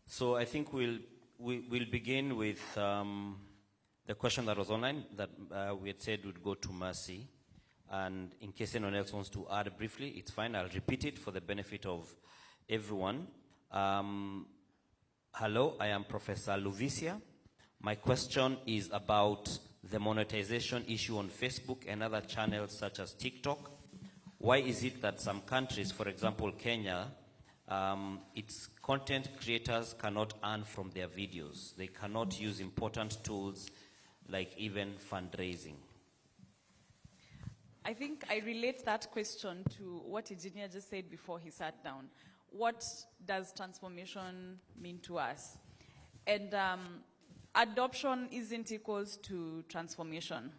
S1: So I think we'll begin with the question that was online that we had said would go to Mercy. And in case anyone else wants to add briefly, it's fine. I'll repeat it for the benefit of everyone. Hello, I am Professor Luvisia. My question is about the monetization issue on Facebook and other channels such as TikTok. Why is it that some countries, for example, Kenya, its content creators cannot earn from their videos? They cannot use important tools like even fundraising.
S5: I think I relate that question to what Engineer just said before he sat down. What does transformation mean to us? And adoption isn't equals to transformation.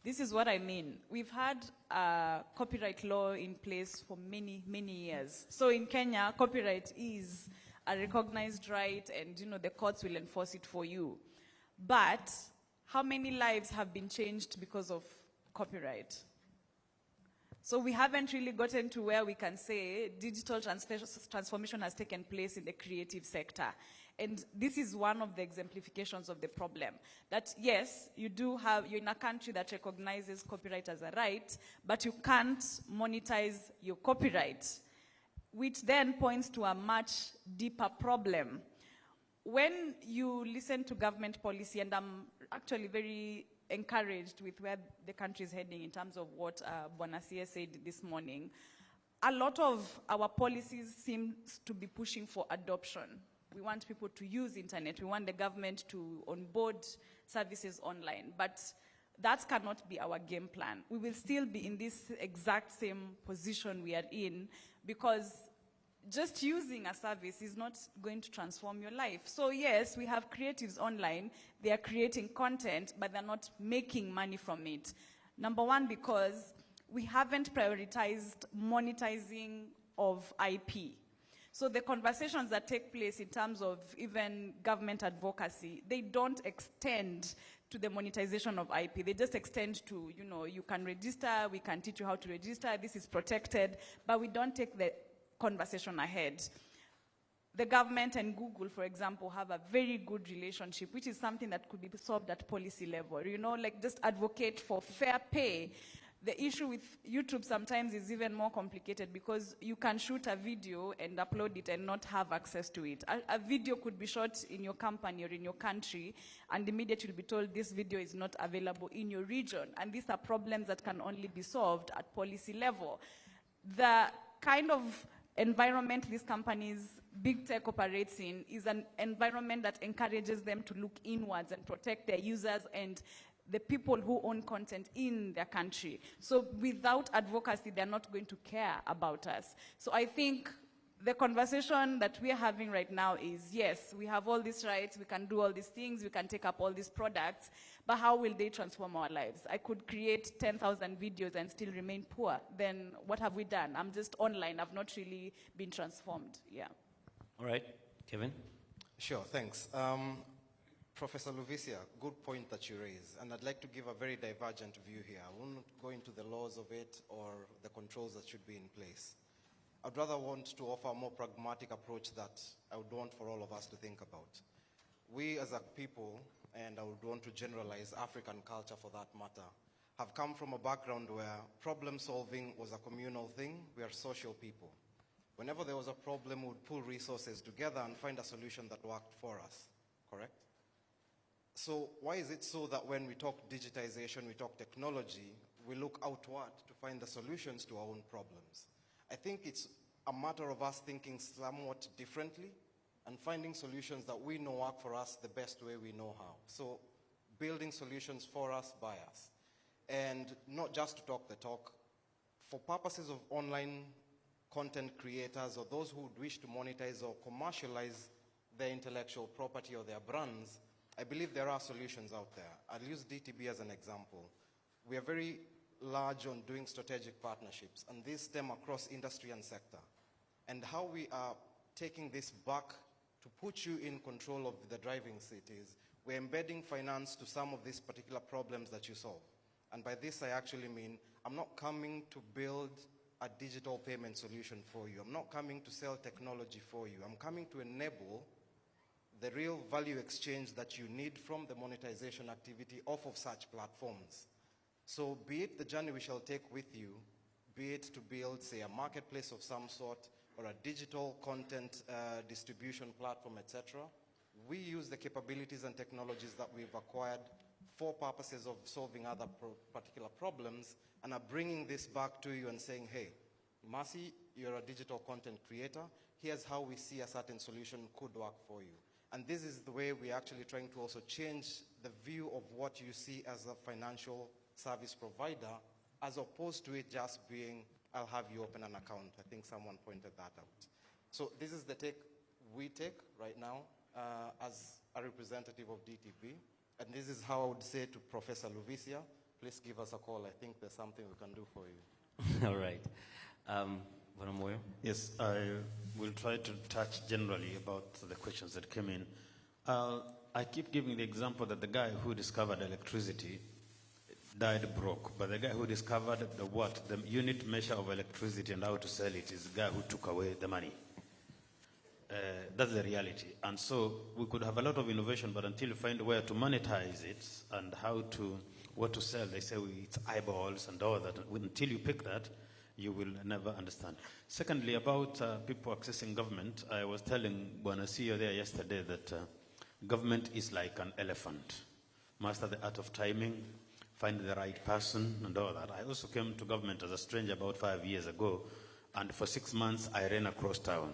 S5: This is what I mean. We've had copyright law in place for many, many years. So in Kenya, copyright is a recognized right, and the courts will enforce it for you. But how many lives have been changed because of copyright? So we haven't really gotten to where we can say digital transformation has taken place in the creative sector. And this is one of the exemplifications of the problem. That yes, you're in a country that recognizes copyright as a right, but you can't monetize your copyright, which then points to a much deeper problem. When you listen to government policy, and I'm actually very encouraged with where the country is heading in terms of what Bonacia said this morning, a lot of our policies seem to be pushing for adoption. We want people to use internet. We want the government to onboard services online. But that cannot be our game plan. We will still be in this exact same position we are in because just using a service is not going to transform your life. So yes, we have creatives online. They are creating content, but they're not making money from it. Number one, because we haven't prioritized monetizing of IP. So the conversations that take place in terms of even government advocacy, they don't extend to the monetization of IP. They just extend to, you can register, we can teach you how to register, this is protected, but we don't take the conversation ahead. The government and Google, for example, have a very good relationship, which is something that could be solved at policy level. Like just advocate for fair pay. The issue with YouTube sometimes is even more complicated because you can shoot a video and upload it and not have access to it. A video could be shot in your company or in your country, and immediately you'll be told this video is not available in your region. And these are problems that can only be solved at policy level. The kind of environment these companies, big tech operates in is an environment that encourages them to look inwards and protect their users and the people who own content in their country. So without advocacy, they're not going to care about us. So I think the conversation that we're having right now is, yes, we have all these rights, we can do all these things, we can take up all these products, but how will they transform our lives? I could create 10,000 videos and still remain poor. Then what have we done? I'm just online. I've not really been transformed. Yeah.
S1: All right. Kevin?
S2: Sure, thanks. Professor Luvisia, good point that you raise, and I'd like to give a very divergent view here. I won't go into the laws of it or the controls that should be in place. I'd rather want to offer a more pragmatic approach that I would want for all of us to think about. We as a people, and I would want to generalize African culture for that matter, have come from a background where problem solving was a communal thing. We are social people. Whenever there was a problem, we would pull resources together and find a solution that worked for us, correct? So why is it so that when we talk digitization, we talk technology, we look outward to find the solutions to our own problems? I think it's a matter of us thinking somewhat differently and finding solutions that we know work for us the best way we know how. So building solutions for us, by us. And not just to talk the talk. For purposes of online content creators or those who would wish to monetize or commercialize their intellectual property or their brands, I believe there are solutions out there. I'll use DTB as an example. We are very large on doing strategic partnerships, and these stem across industry and sector. And how we are taking this back to put you in control of the driving seat is we're embedding finance to some of these particular problems that you solve. And by this, I actually mean I'm not coming to build a digital payment solution for you. I'm not coming to sell technology for you. I'm coming to enable the real value exchange that you need from the monetization activity off of such platforms. So be it the journey we shall take with you, be it to build, say, a marketplace of some sort or a digital content distribution platform, etc., we use the capabilities and technologies that we've acquired for purposes of solving other particular problems and are bringing this back to you and saying, hey, Mercy, you're a digital content creator. Here's how we see a certain solution could work for you. And this is the way we're actually trying to also change the view of what you see as a financial service provider, as opposed to it just being, I'll have you open an account. I think someone pointed that out. So this is the take we take right now as a representative of DTB. And this is how I would say to Professor Luvisia, please give us a call. I think there's something we can do for you.
S1: All right. Vanamoyo?
S4: Yes, I will try to touch generally about the questions that came in. I keep giving the example that the guy who discovered electricity died broke, but the guy who discovered the unit measure of electricity and how to sell it is the guy who took away the money. That's the reality. And so we could have a lot of innovation, but until you find where to monetize it and what to sell, they say it's eyeballs and all that. Until you pick that, you will never understand. Secondly, about people accessing government, I was telling Bwana CEO there yesterday that government is like an elephant. Master the art of timing, find the right person and all that. I also came to government as a stranger about 5 years ago, and for 6 months I ran across town.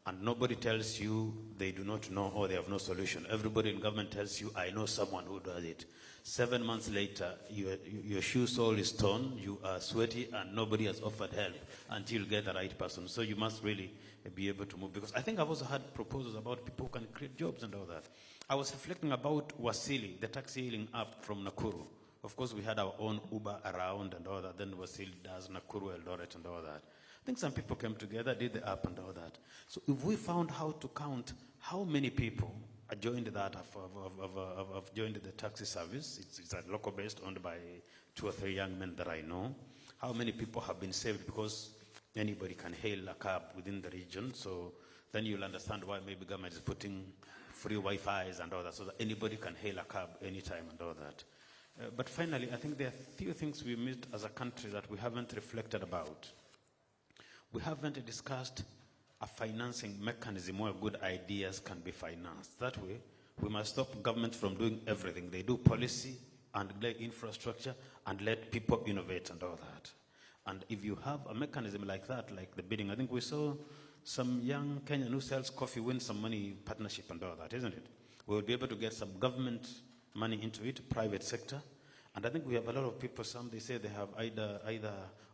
S4: And nobody tells you they do not know or they have no solution. Everybody in government tells you, I know someone who does it. 7 months later, your shoe sole is torn, you are sweaty, and nobody has offered help until you get the right person. So you must really be able to move. Because I think I've also had proposals about people who can create jobs and all that. I was reflecting about Wasili, the taxi hailing app from Nakuru. Of course, we had our own Uber around and all that. Then Wasili does Nakuru, Eldoret and all that. I think some people came together, did the app and all that. So if we found how to count how many people joined that, have joined the taxi service, it's a local based owned by 2 or 3 young men that I know. How many people have been saved because anybody can hail a cab within the region. So then you'll understand why maybe government is putting free Wi-Fi's and all that so that anybody can hail a cab anytime and all that. But finally, I think there are few things we missed as a country that we haven't reflected about. We haven't discussed a financing mechanism where good ideas can be financed. That way, we must stop government from doing everything. They do policy and lay infrastructure and let people innovate and all that. And if you have a mechanism like that, like the bidding, I think we saw some young Kenyan who sells coffee wins some money, partnership and all that, isn't it? We will be able to get some government money into it, private sector. And I think we have a lot of people, some they say they have either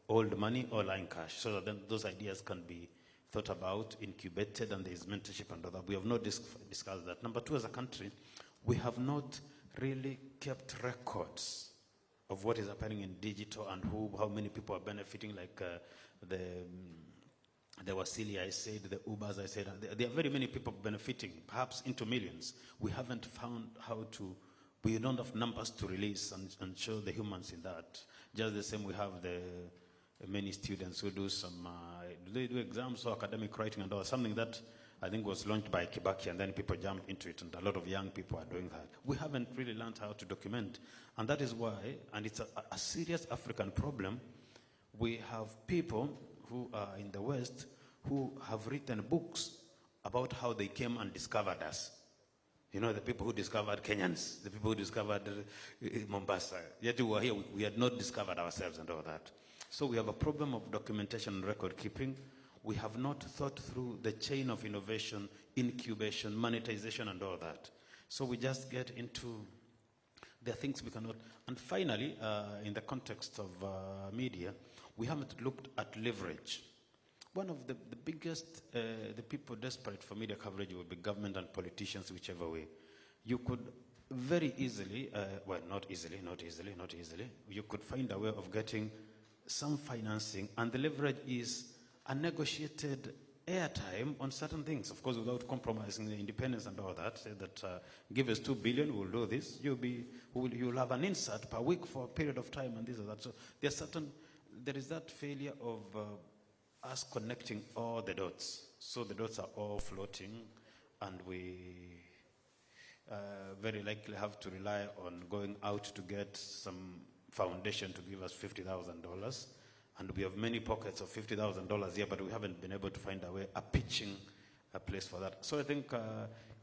S4: old money or lying cash, so that then those ideas can be thought about, incubated, and there is mentorship and all that. We have not discussed that. Number two, as a country, we have not really kept records of what is happening in digital and how many people are benefiting, like the Wasili I said, the Ubers I said. There are very many people benefiting, perhaps into millions. We haven't found how to, we don't have numbers to release and show the humans in that. Just the same, we have the many students who do some, they do exams or academic writing and all, something that I think was launched by Kibaki, and then people jumped into it, and a lot of young people are doing that. We haven't really learned how to document, and that is why, and it's a serious African problem, we have people who are in the West who have written books about how they came and discovered us. You know, the people who discovered Kenyans, the people who discovered Mombasa. Yet we were here, we had not discovered ourselves and all that. So we have a problem of documentation and record keeping. We have not thought through the chain of innovation, incubation, monetization, and all that. So we just get into the things we cannot. And finally, in the context of media, we haven't looked at leverage. One of the biggest, the people desperate for media coverage will be government and politicians, whichever way. You could very easily, well, not easily, you could find a way of getting some financing, and the leverage is a negotiated airtime on certain things, of course, without compromising the independence and all that. Say that give us 2 billion, we'll do this. You'll have an insert per week for a period of time, and this or that. So there is that failure of us connecting all the dots. So the dots are all floating, and we very likely have to rely on going out to get some foundation to give us $50,000. And we have many pockets of $50,000 here, but we haven't been able to find a pitching place for that. So I think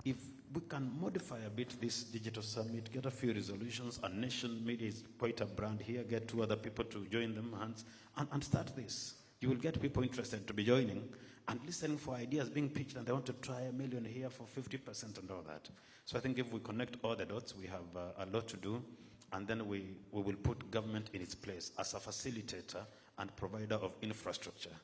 S4: if we can modify a bit this digital summit, get a few resolutions, a nation media is quite a brand here, get 2 other people to join them hands, and start this. You will get people interested to be joining and listening for ideas being pitched, and they want to try $1 million here for 50% and all that. So I think if we connect all the dots, we have a lot to do, and then we will put government in its place as a facilitator and provider of infrastructure,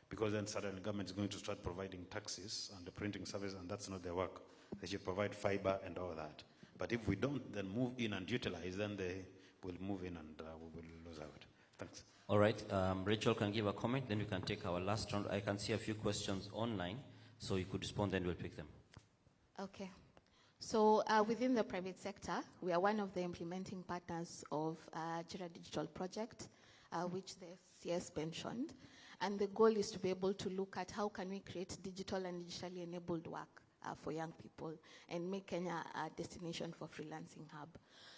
S4: because then suddenly government is going to start providing taxis and the printing service, and that's not their work. They should provide fiber and all that. But if we don't then move in and utilize, then they will move in and we will lose out. Thanks.
S1: All right, Rachel can give a comment, then we can take our last round. I can see a few questions online, so you could respond, then we'll pick them.
S3: Okay. So within the private sector, we are one of the implementing partners of Jira Digital Project, which the CS mentioned. And the goal is to be able to look at how can we create digital and digitally enabled work for young people and make Kenya a destination for freelancing hub.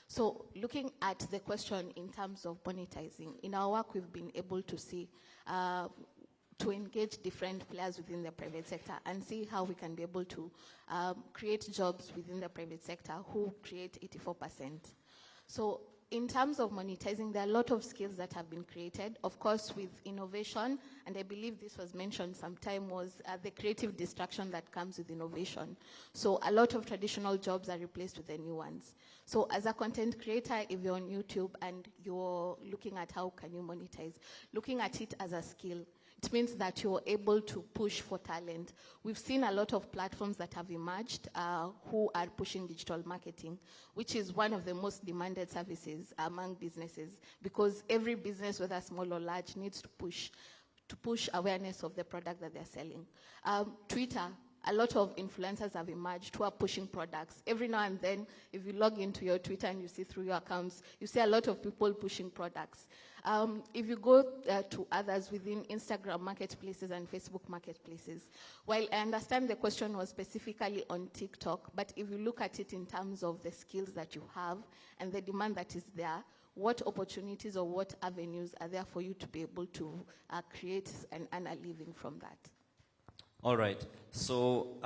S3: So looking at the question in terms of monetizing, in our work we've been able to see, to engage different players within the private sector and see how we can be able to create jobs within the private sector who create 84%. So in terms of monetizing, there are a lot of skills that have been created, of course, with innovation, and I believe this was mentioned sometime, was the creative destruction that comes with innovation. So a lot of traditional jobs are replaced with the new ones. So as a content creator, if you're on YouTube and you're looking at how can you monetize, looking at it as a skill, it means that you're able to push for talent. We've seen a lot of platforms that have emerged who are pushing digital marketing, which is one of the most demanded services among businesses, because every business, whether small or large, needs to push awareness of the product that they're selling. Twitter, a lot of influencers have emerged who are pushing products. Every now and then, if you log into your Twitter and you see through your accounts, you see a lot of people pushing products. If you go to others within Instagram marketplaces and Facebook marketplaces, while I understand the question was specifically on TikTok, but if you look at it in terms of the skills that you have and the demand that is there, what opportunities or what avenues are there for you to be able to create and earn a living from that?
S1: All right, so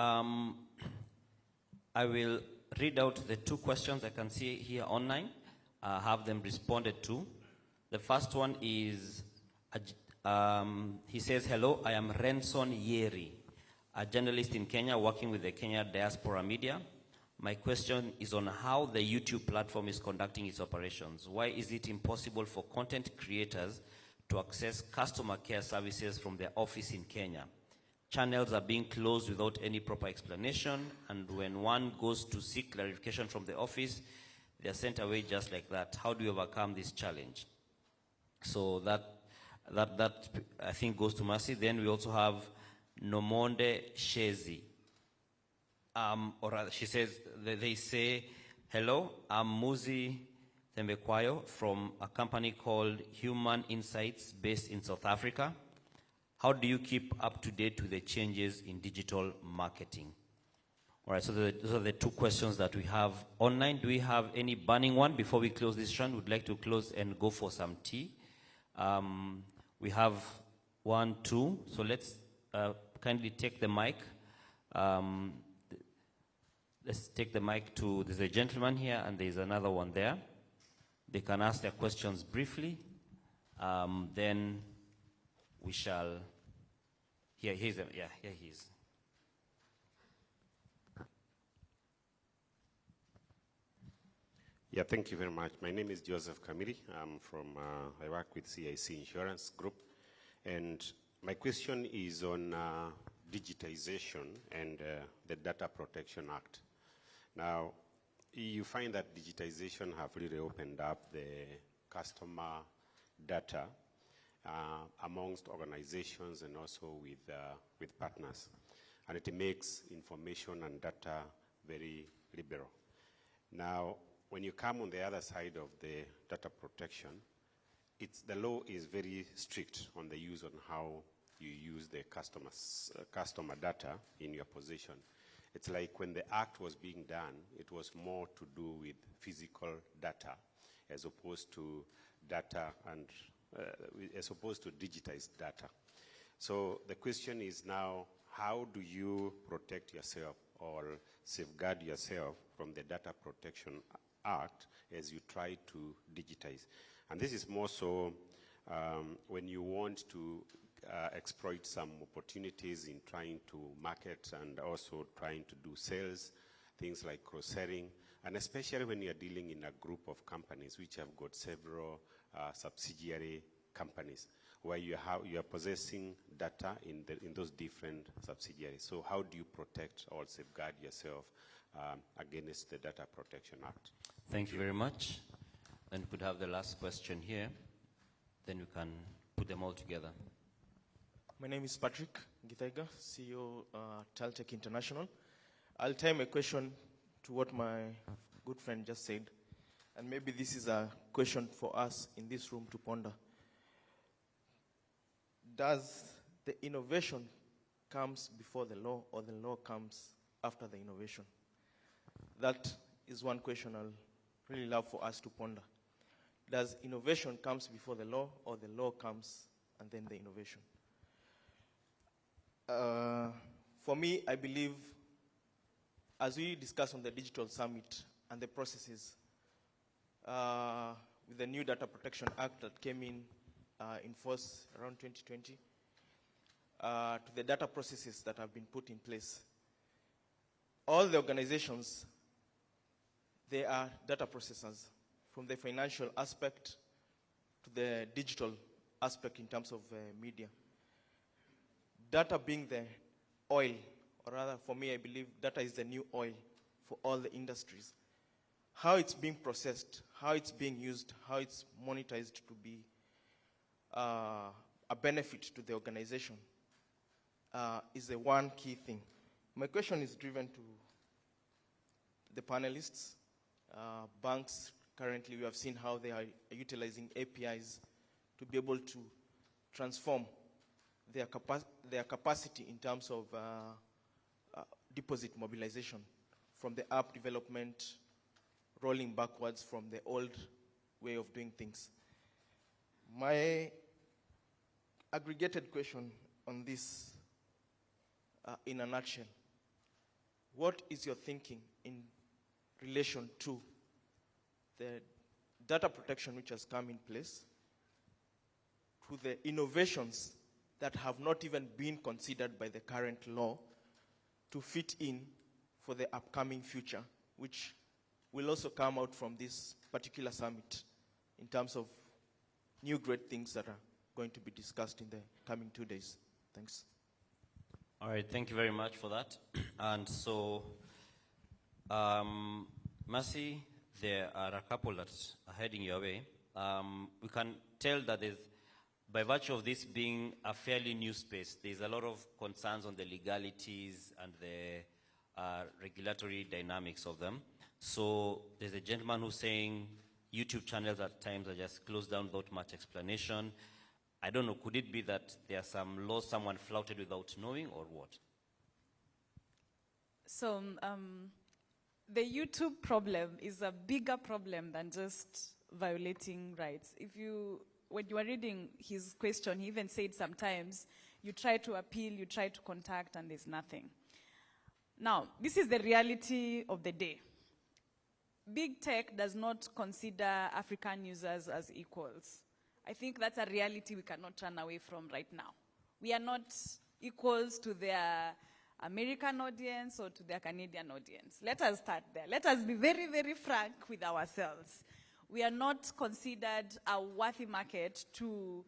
S1: I will read out the 2 questions I can see here online, have them responded to. The first one is, he says, hello, I am Renson Yeri. a journalist in Kenya working with the Kenya Diaspora Media. My question is on how the YouTube platform is conducting its operations. Why is it impossible for content creators to access customer care services from their office in Kenya? Channels are being closed without any proper explanation, and when one goes to seek clarification from the office, they are sent away just like that. How do you overcome this challenge? So that I think goes to Mercy. Then we also have Nomonde Shezi. Or rather, she says, they say, hello, I'm Muzi Thembekwayo from a company called Human Insights based in South Africa. How do you keep up to date with the changes in digital marketing? All right, so those are the two questions that we have online. Do we have any burning one before we close this round? We'd like to close and go for some tea. We have 1, 2. So let's kindly take the mic. Let's take the mic to, there's a gentleman here and there's another one there. They can ask their questions briefly. Then we shall, here he is.
S9: Yeah, thank you very much. My name is Joseph Kamiri. I'm from, I work with CIC Insurance Group. And my question is on digitization and the Data Protection Act. Now, you find that digitization have really opened up the customer data amongst organizations and also with partners. And it makes information and data very liberal. Now, when you come on the other side of the data protection, the law is very strict on the use on how you use the customer data in your possession. It's like when the act was being done, it was more to do with physical data as opposed to data and as opposed to digitized data. So the question is now, how do you protect yourself or safeguard yourself from the Data Protection Act as you try to digitize? And this is more so when you want to exploit some opportunities in trying to market and also trying to do sales, things like cross-selling, and especially when you're dealing in a group of companies which have got several subsidiary companies where you are possessing data in those different subsidiaries. So how do you protect or safeguard yourself against the Data Protection Act?
S1: Thank you very much. Then we could have the last question here. Then we can put them all together.
S10: My name is Patrick Githaiga, CEO Taltech International. I'll tie my question to what my good friend just said. And maybe this is a question for us in this room to ponder. Does the innovation comes before the law or the law comes after the innovation? That is one question I'll really love for us to ponder. Does innovation comes before the law or the law comes and then the innovation? For me, I believe, as we discussed on the Digital Summit and the processes, with the new Data Protection Act that came in force around 2020, to the data processes that have been put in place, all the organizations, they are data processors, from the financial aspect to the digital aspect in terms of media. Data being the oil, or rather for me, I believe data is the new oil for all the industries. How it's being processed, how it's being used, how it's monetized to be a benefit to the organization is the one key thing. My question is driven to the panelists. Banks, currently we have seen how they are utilizing APIs to be able to transform their capacity in terms of deposit mobilization from the app development, rolling backwards from the old way of doing things. My aggregated question on this, in a nutshell, what is your thinking in relation to the data protection which has come in place, to the innovations that have not even been considered by the current law, to fit in for the upcoming future, which will also come out from this particular summit in terms of new great things that are going to be discussed in the coming 2 days. Thanks.
S1: All right, thank you very much for that. And so, Mercy, there are a couple that are heading your way. We can tell that by virtue of this being a fairly new space, there's a lot of concerns on the legalities and the regulatory dynamics of them. So there's a gentleman who's saying YouTube channels at times are just closed down without much explanation. I don't know, could it be that there are some laws someone flouted without knowing, or what?
S5: So the YouTube problem is a bigger problem than just violating rights. When you are reading his question, he even said sometimes you try to appeal, you try to contact, and there's nothing. Now, this is the reality of the day. Big tech does not consider African users as equals. I think that's a reality we cannot run away from right now. We are not equals to their American audience or to their Canadian audience. Let us start there. Let us be very, very frank with ourselves. We are not considered a worthy market to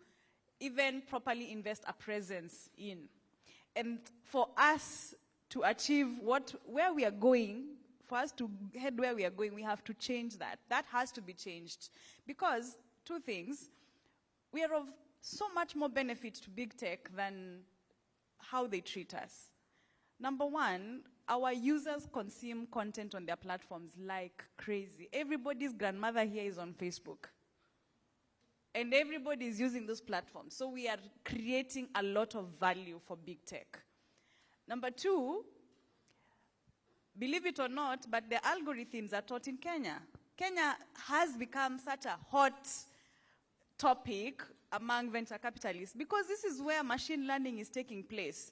S5: even properly invest a presence in. And for us to achieve where we are going, for us to head where we are going, we have to change that. That has to be changed. Because, two things, we are of so much more benefit to big tech than how they treat us. Number one, our users consume content on their platforms like crazy. Everybody's grandmother here is on Facebook. And everybody is using those platforms. So we are creating a lot of value for big tech. Number two, believe it or not, but the algorithms are taught in Kenya. Kenya has become such a hot topic among venture capitalists because this is where machine learning is taking place.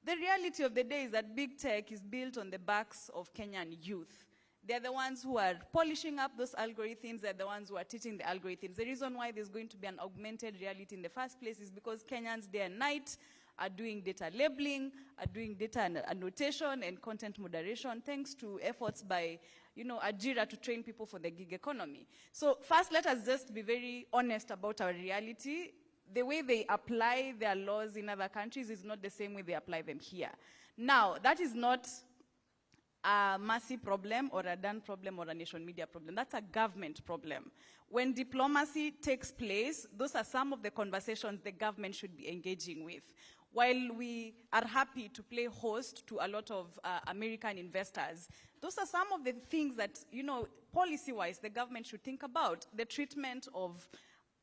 S5: The reality of the day is that big tech is built on the backs of Kenyan youth. They're the ones who are polishing up those algorithms. They're the ones who are teaching the algorithms. The reason why there's going to be an augmented reality in the first place is because Kenyans day and night are doing data labeling, are doing data annotation and content moderation, thanks to efforts by, Ajira to train people for the gig economy. So first, let us just be very honest about our reality. The way they apply their laws in other countries is not the same way they apply them here. Now, that is not a Mercy problem or a Dan problem or a Nation Media problem. That's a government problem. When diplomacy takes place, those are some of the conversations the government should be engaging with. While we are happy to play host to a lot of American investors, those are some of the things that, policy-wise, the government should think about. The treatment of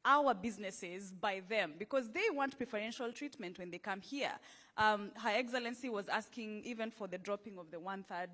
S5: our businesses by them, because they want preferential treatment when they come here. Her Excellency was asking even for the dropping of the 1/3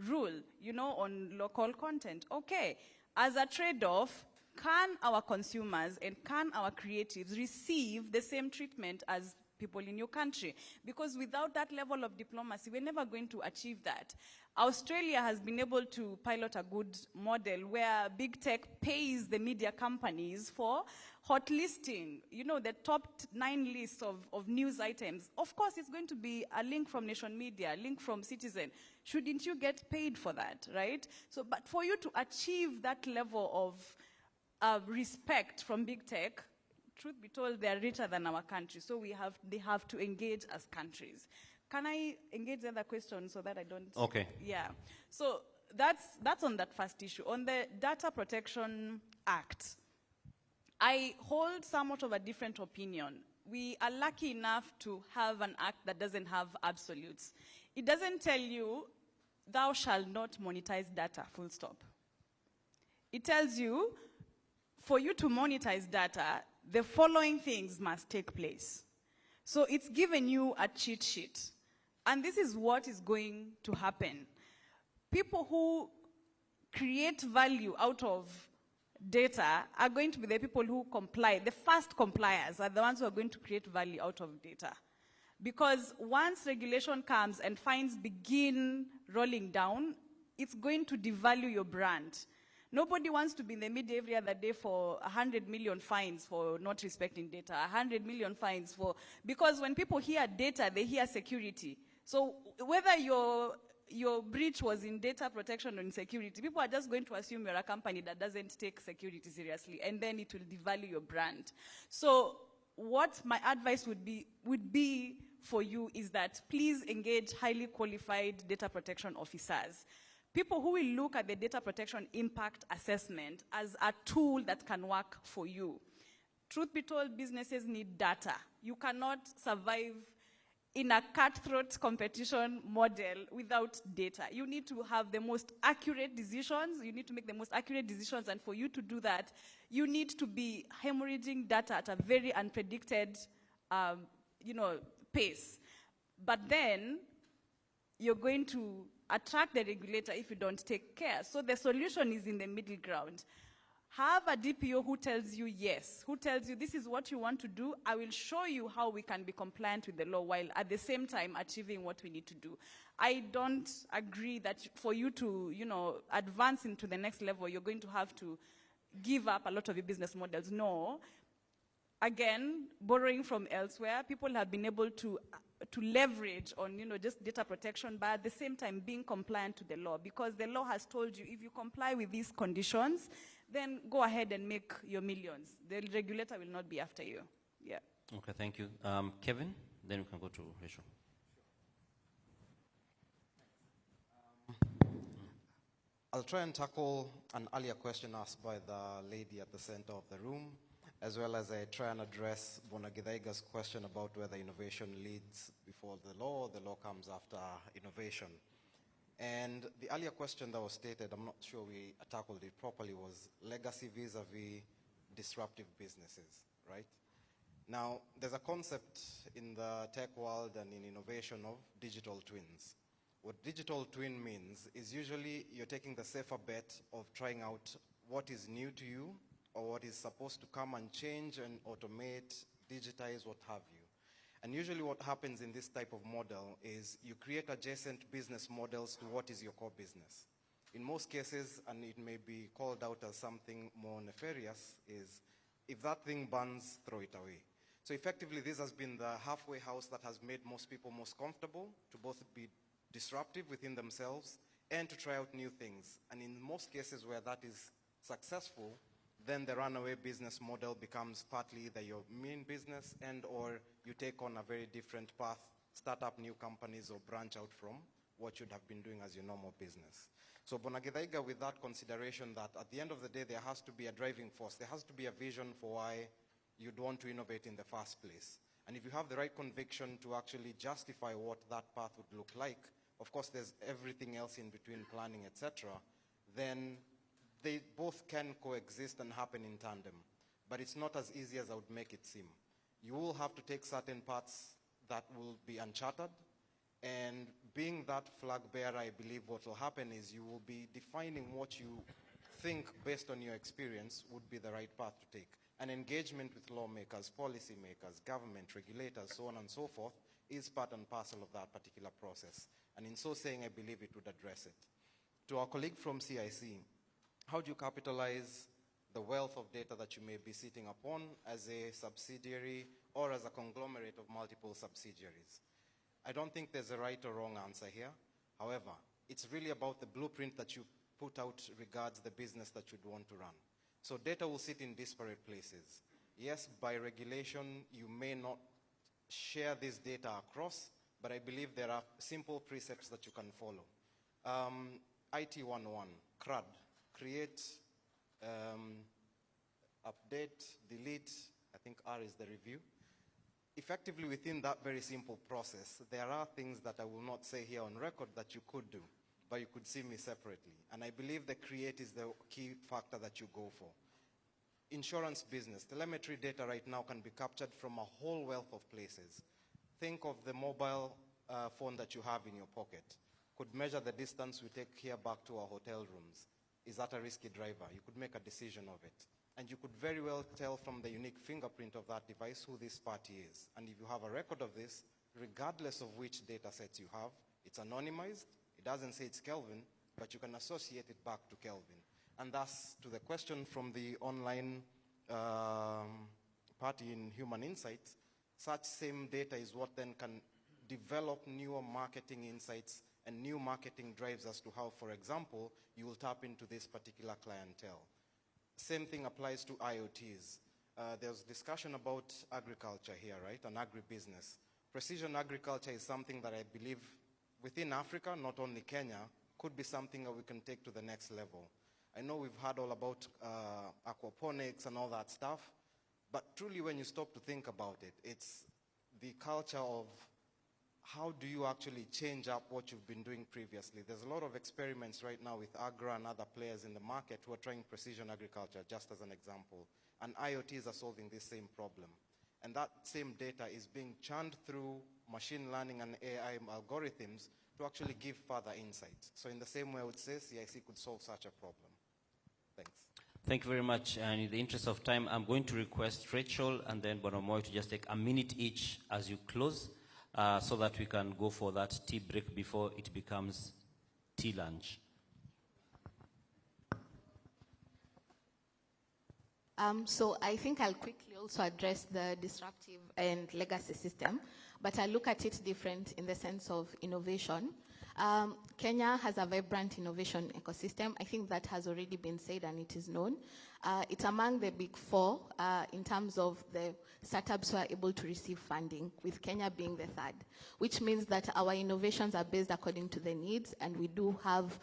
S5: rule, on local content. Okay, as a trade-off, can our consumers and can our creatives receive the same treatment as people in your country? Because without that level of diplomacy, we're never going to achieve that. Australia has been able to pilot a good model where big tech pays the media companies for hot listing, the top 9 lists of news items. Of course, it's going to be a link from Nation Media, a link from Citizen. Shouldn't you get paid for that, right? So, but for you to achieve that level of respect from big tech, truth be told, they are richer than our country, so they have to engage as countries. Can I engage the other question so that I don't?
S1: Okay.
S5: Yeah. So that's on that first issue. On the Data Protection Act, I hold somewhat of a different opinion. We are lucky enough to have an act that doesn't have absolutes. It doesn't tell you, thou shalt not monetize data, full stop. It tells you, for you to monetize data, the following things must take place. So it's given you a cheat sheet. And this is what is going to happen. People who create value out of data are going to be the people who comply. The first compliers are the ones who are going to create value out of data. Because once regulation comes and fines begin rolling down, it's going to devalue your brand. Nobody wants to be in the media every other day for 100 million fines for not respecting data, 100 million fines for, because when people hear data, they hear security. So whether your breach was in data protection or in security, people are just going to assume you're a company that doesn't take security seriously, and then it will devalue your brand. So what my advice would be for you is that please engage highly qualified data protection officers. People who will look at the data protection impact assessment as a tool that can work for you. Truth be told, businesses need data. You cannot survive in a cutthroat competition model without data. You need to have the most accurate decisions. You need to make the most accurate decisions. And for you to do that, you need to be hemorrhaging data at a very unpredicted pace. But then you're going to attract the regulator if you don't take care. So the solution is in the middle ground. Have a DPO who tells you yes, who tells you this is what you want to do. I will show you how we can be compliant with the law while at the same time achieving what we need to do. I don't agree that for you to, advance into the next level, you're going to have to give up a lot of your business models. No. Again, borrowing from elsewhere, people have been able to leverage on, just data protection, but at the same time being compliant to the law, because the law has told you if you comply with these conditions, then go ahead and make your millions. The regulator will not be after you. Yeah.
S1: Okay, thank you. Kevin, then we can go to Rachel.
S2: I'll try and tackle an earlier question asked by the lady at the center of the room, as well as I try and address Bonagidaiga's question about whether innovation leads before the law comes after innovation. And the earlier question that was stated, I'm not sure we tackled it properly, was legacy vis-a-vis disruptive businesses, right? Now, there's a concept in the tech world and in innovation of digital twins. What digital twin means is usually you're taking the safer bet of trying out what is new to you or what is supposed to come and change and automate, digitize, what have you. And usually what happens in this type of model is you create adjacent business models to what is your core business. In most cases, and it may be called out as something more nefarious, is if that thing burns, throw it away. So effectively, this has been the halfway house that has made most people most comfortable to both be disruptive within themselves and to try out new things. And in most cases where that is successful, then the runaway business model becomes partly either your main business and or you take on a very different path, start up new companies or branch out from what you'd have been doing as your normal business. So Bonagidaiga, with that consideration that at the end of the day there has to be a driving force, there has to be a vision for why you'd want to innovate in the first place. And if you have the right conviction to actually justify what that path would look like, of course there's everything else in between, planning, etc., then they both can coexist and happen in tandem. But it's not as easy as I would make it seem. You will have to take certain parts that will be uncharted, and being that flag bearer, I believe what will happen is you will be defining what you think based on your experience would be the right path to take. And engagement with lawmakers, policymakers, government, regulators, so on and so forth, is part and parcel of that particular process. And in so saying, I believe it would address it. To our colleague from CIC, how do you capitalize the wealth of data that you may be sitting upon as a subsidiary or as a conglomerate of multiple subsidiaries? I don't think there's a right or wrong answer here. However, it's really about the blueprint that you put out regards the business that you'd want to run. So data will sit in disparate places. Yes, by regulation, you may not share this data across, but I believe there are simple precepts that you can follow. IT 101, CRUD, create, update, delete, I think R is the review. Effectively within that very simple process, there are things that I will not say here on record that you could do, but you could see me separately. And I believe the create is the key factor that you go for. Insurance business, telemetry data right now can be captured from a whole wealth of places. Think of the mobile phone that you have in your pocket. Could measure the distance we take here back to our hotel rooms. Is that a risky driver? You could make a decision of it. And you could very well tell from the unique fingerprint of that device who this party is. And if you have a record of this, regardless of which data sets you have, it's anonymized, it doesn't say it's Kelvin, but you can associate it back to Kelvin. And thus, to the question from the online party in Human Insights, such same data is what then can develop newer marketing insights and new marketing drives as to how, for example, you will tap into this particular clientele. Same thing applies to IoTs. There's discussion about agriculture here, right, and agribusiness. Precision agriculture is something that I believe within Africa, not only Kenya, could be something that we can take to the next level. I know we've heard all about aquaponics and all that stuff, but truly when you stop to think about it, it's the culture of how do you actually change up what you've been doing previously. There's a lot of experiments right now with Agra and other players in the market who are trying precision agriculture, just as an example. And IoTs are solving this same problem. And that same data is being churned through machine learning and AI algorithms to actually give further insights. So in the same way I would say CIC could solve such a problem. Thanks.
S1: Thank you very much. And in the interest of time, I'm going to request Rachel and then Bonomoy to just take a minute each as you close, so that we can go for that tea break before it becomes tea lunch.
S3: So I think I'll quickly also address the disruptive and legacy system, but I look at it different in the sense of innovation. Kenya has a vibrant innovation ecosystem. I think that has already been said and it is known. It's among the big four in terms of the startups who are able to receive funding, with Kenya being the third, which means that our innovations are based according to the needs and we do have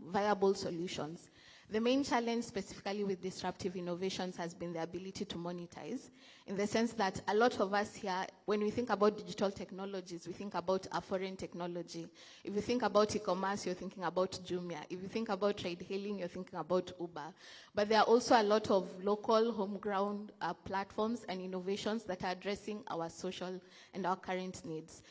S3: viable solutions. The main challenge specifically with disruptive innovations has been the ability to monetize, in the sense that a lot of us here, when we think about digital technologies, we think about a foreign technology. If you think about e-commerce, you're thinking about Jumia. If you think about ride-hailing, you're thinking about Uber. But there are also a lot of local, homegrown platforms and innovations that are addressing our social and our current needs.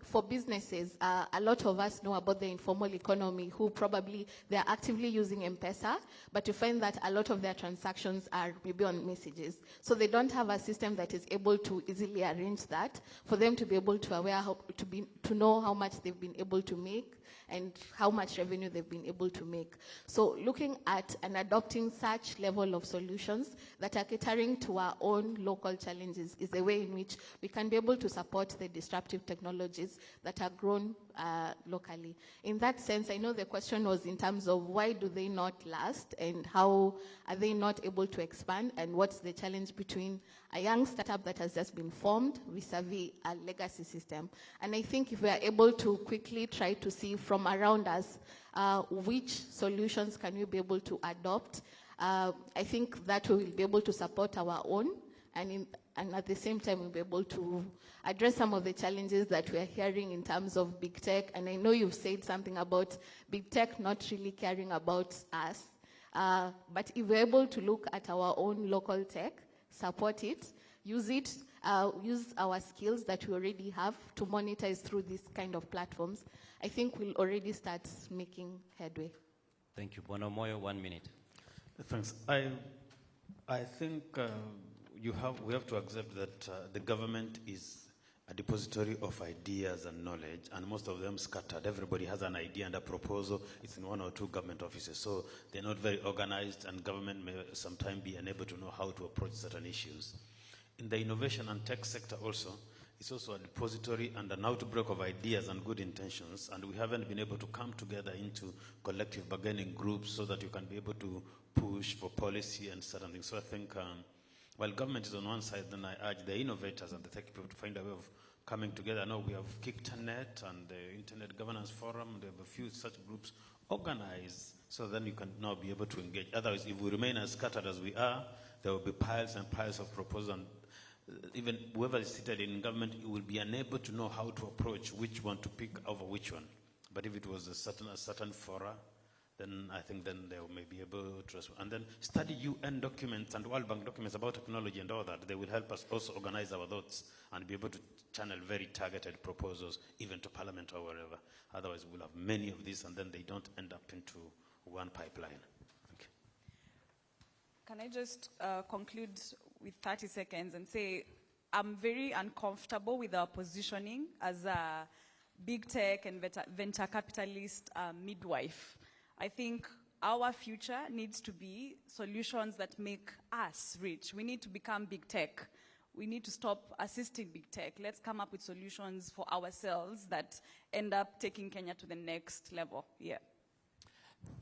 S3: For businesses, a lot of us know about the informal economy who probably, they're actively using M-Pesa, but you find that a lot of their transactions are maybe on messages. So they don't have a system that is able to easily arrange that for them to be able to aware how, to know how much they've been able to make and how much revenue they've been able to make. So looking at and adopting such level of solutions that are catering to our own local challenges is the way in which we can be able to support the disruptive technologies that are grown locally. In that sense, I know the question was in terms of why do they not last and how are they not able to expand, and what's the challenge between a young startup that has just been formed vis-a-vis a legacy system. And I think if we are able to quickly try to see from around us which solutions can we be able to adopt, I think that we will be able to support our own, and at the same time we'll be able to address some of the challenges that we are hearing in terms of big tech. And I know you've said something about big tech not really caring about us, but if we're able to look at our own local tech, support it, use our skills that we already have to monetize through these kind of platforms, I think we'll already start making headway.
S1: Thank you. Bonomoyo, 1 minute.
S4: Thanks. I think we have to accept that the government is a depository of ideas and knowledge, and most of them scattered. Everybody has an idea and a proposal. It's in one or two government offices, so they're not very organized, and government may sometimes be unable to know how to approach certain issues. In the innovation and tech sector also, it's also a depository and an outbreak of ideas and good intentions, and we haven't been able to come together into collective bargaining groups so that you can be able to push for policy and certain things. So I think while government is on one side, then I urge the innovators and the tech people to find a way of coming together. I know we have KickTernet and the Internet Governance Forum. There have a few such groups organized, so then you can now be able to engage. Otherwise, if we remain as scattered as we are, there will be piles and piles of proposals, and even whoever is seated in government will be unable to know how to approach which one to pick over which one. But if it was a certain fora, then I think then they may be able to, and then study UN documents and World Bank documents about technology and all that. They will help us also organize our thoughts and be able to channel very targeted proposals even to Parliament or wherever. Otherwise, we'll have many of these and then they don't end up into one pipeline. Okay.
S5: Can I just conclude with 30 seconds and say I'm very uncomfortable with our positioning as a big tech and venture capitalist midwife. I think our future needs to be solutions that make us rich. We need to become big tech. we need to stop assisting big tech. Let's come up with solutions for ourselves that end up taking Kenya to the next level. Yeah.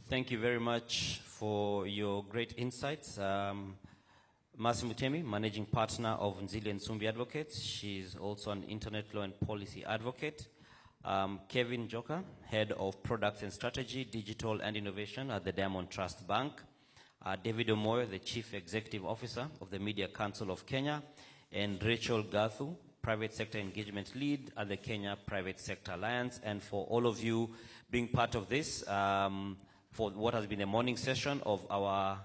S1: Thank you very much for your great insights. Mercy Mutemi, Managing Partner of Nzili and Sumbi Advocates. She's also an Internet Law and Policy Advocate. Kevin Joka, Head of Products and Strategy, Digital and Innovation at the Diamond Trust Bank. David Omoyo, the Chief Executive Officer of the Media Council of Kenya. And Rachel Gathu, Private Sector Engagement Lead at the Kenya Private Sector Alliance. And for all of you being part of this, for what has been a morning session of our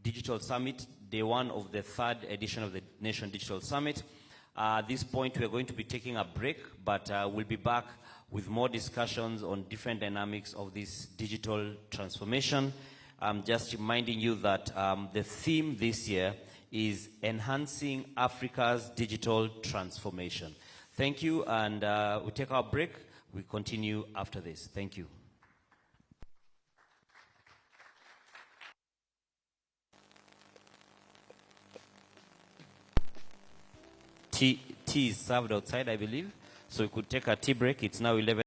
S1: Digital Summit, day one of the third edition of the Nation Digital Summit. At this point, we are going to be taking a break, but we'll be back with more discussions on different dynamics of this digital transformation. I'm just reminding you that the theme this year is enhancing Africa's digital transformation. Thank you, and we take our break. We continue after this. Thank you. Tea is served outside, I believe. So we could take a tea break. It's now 11.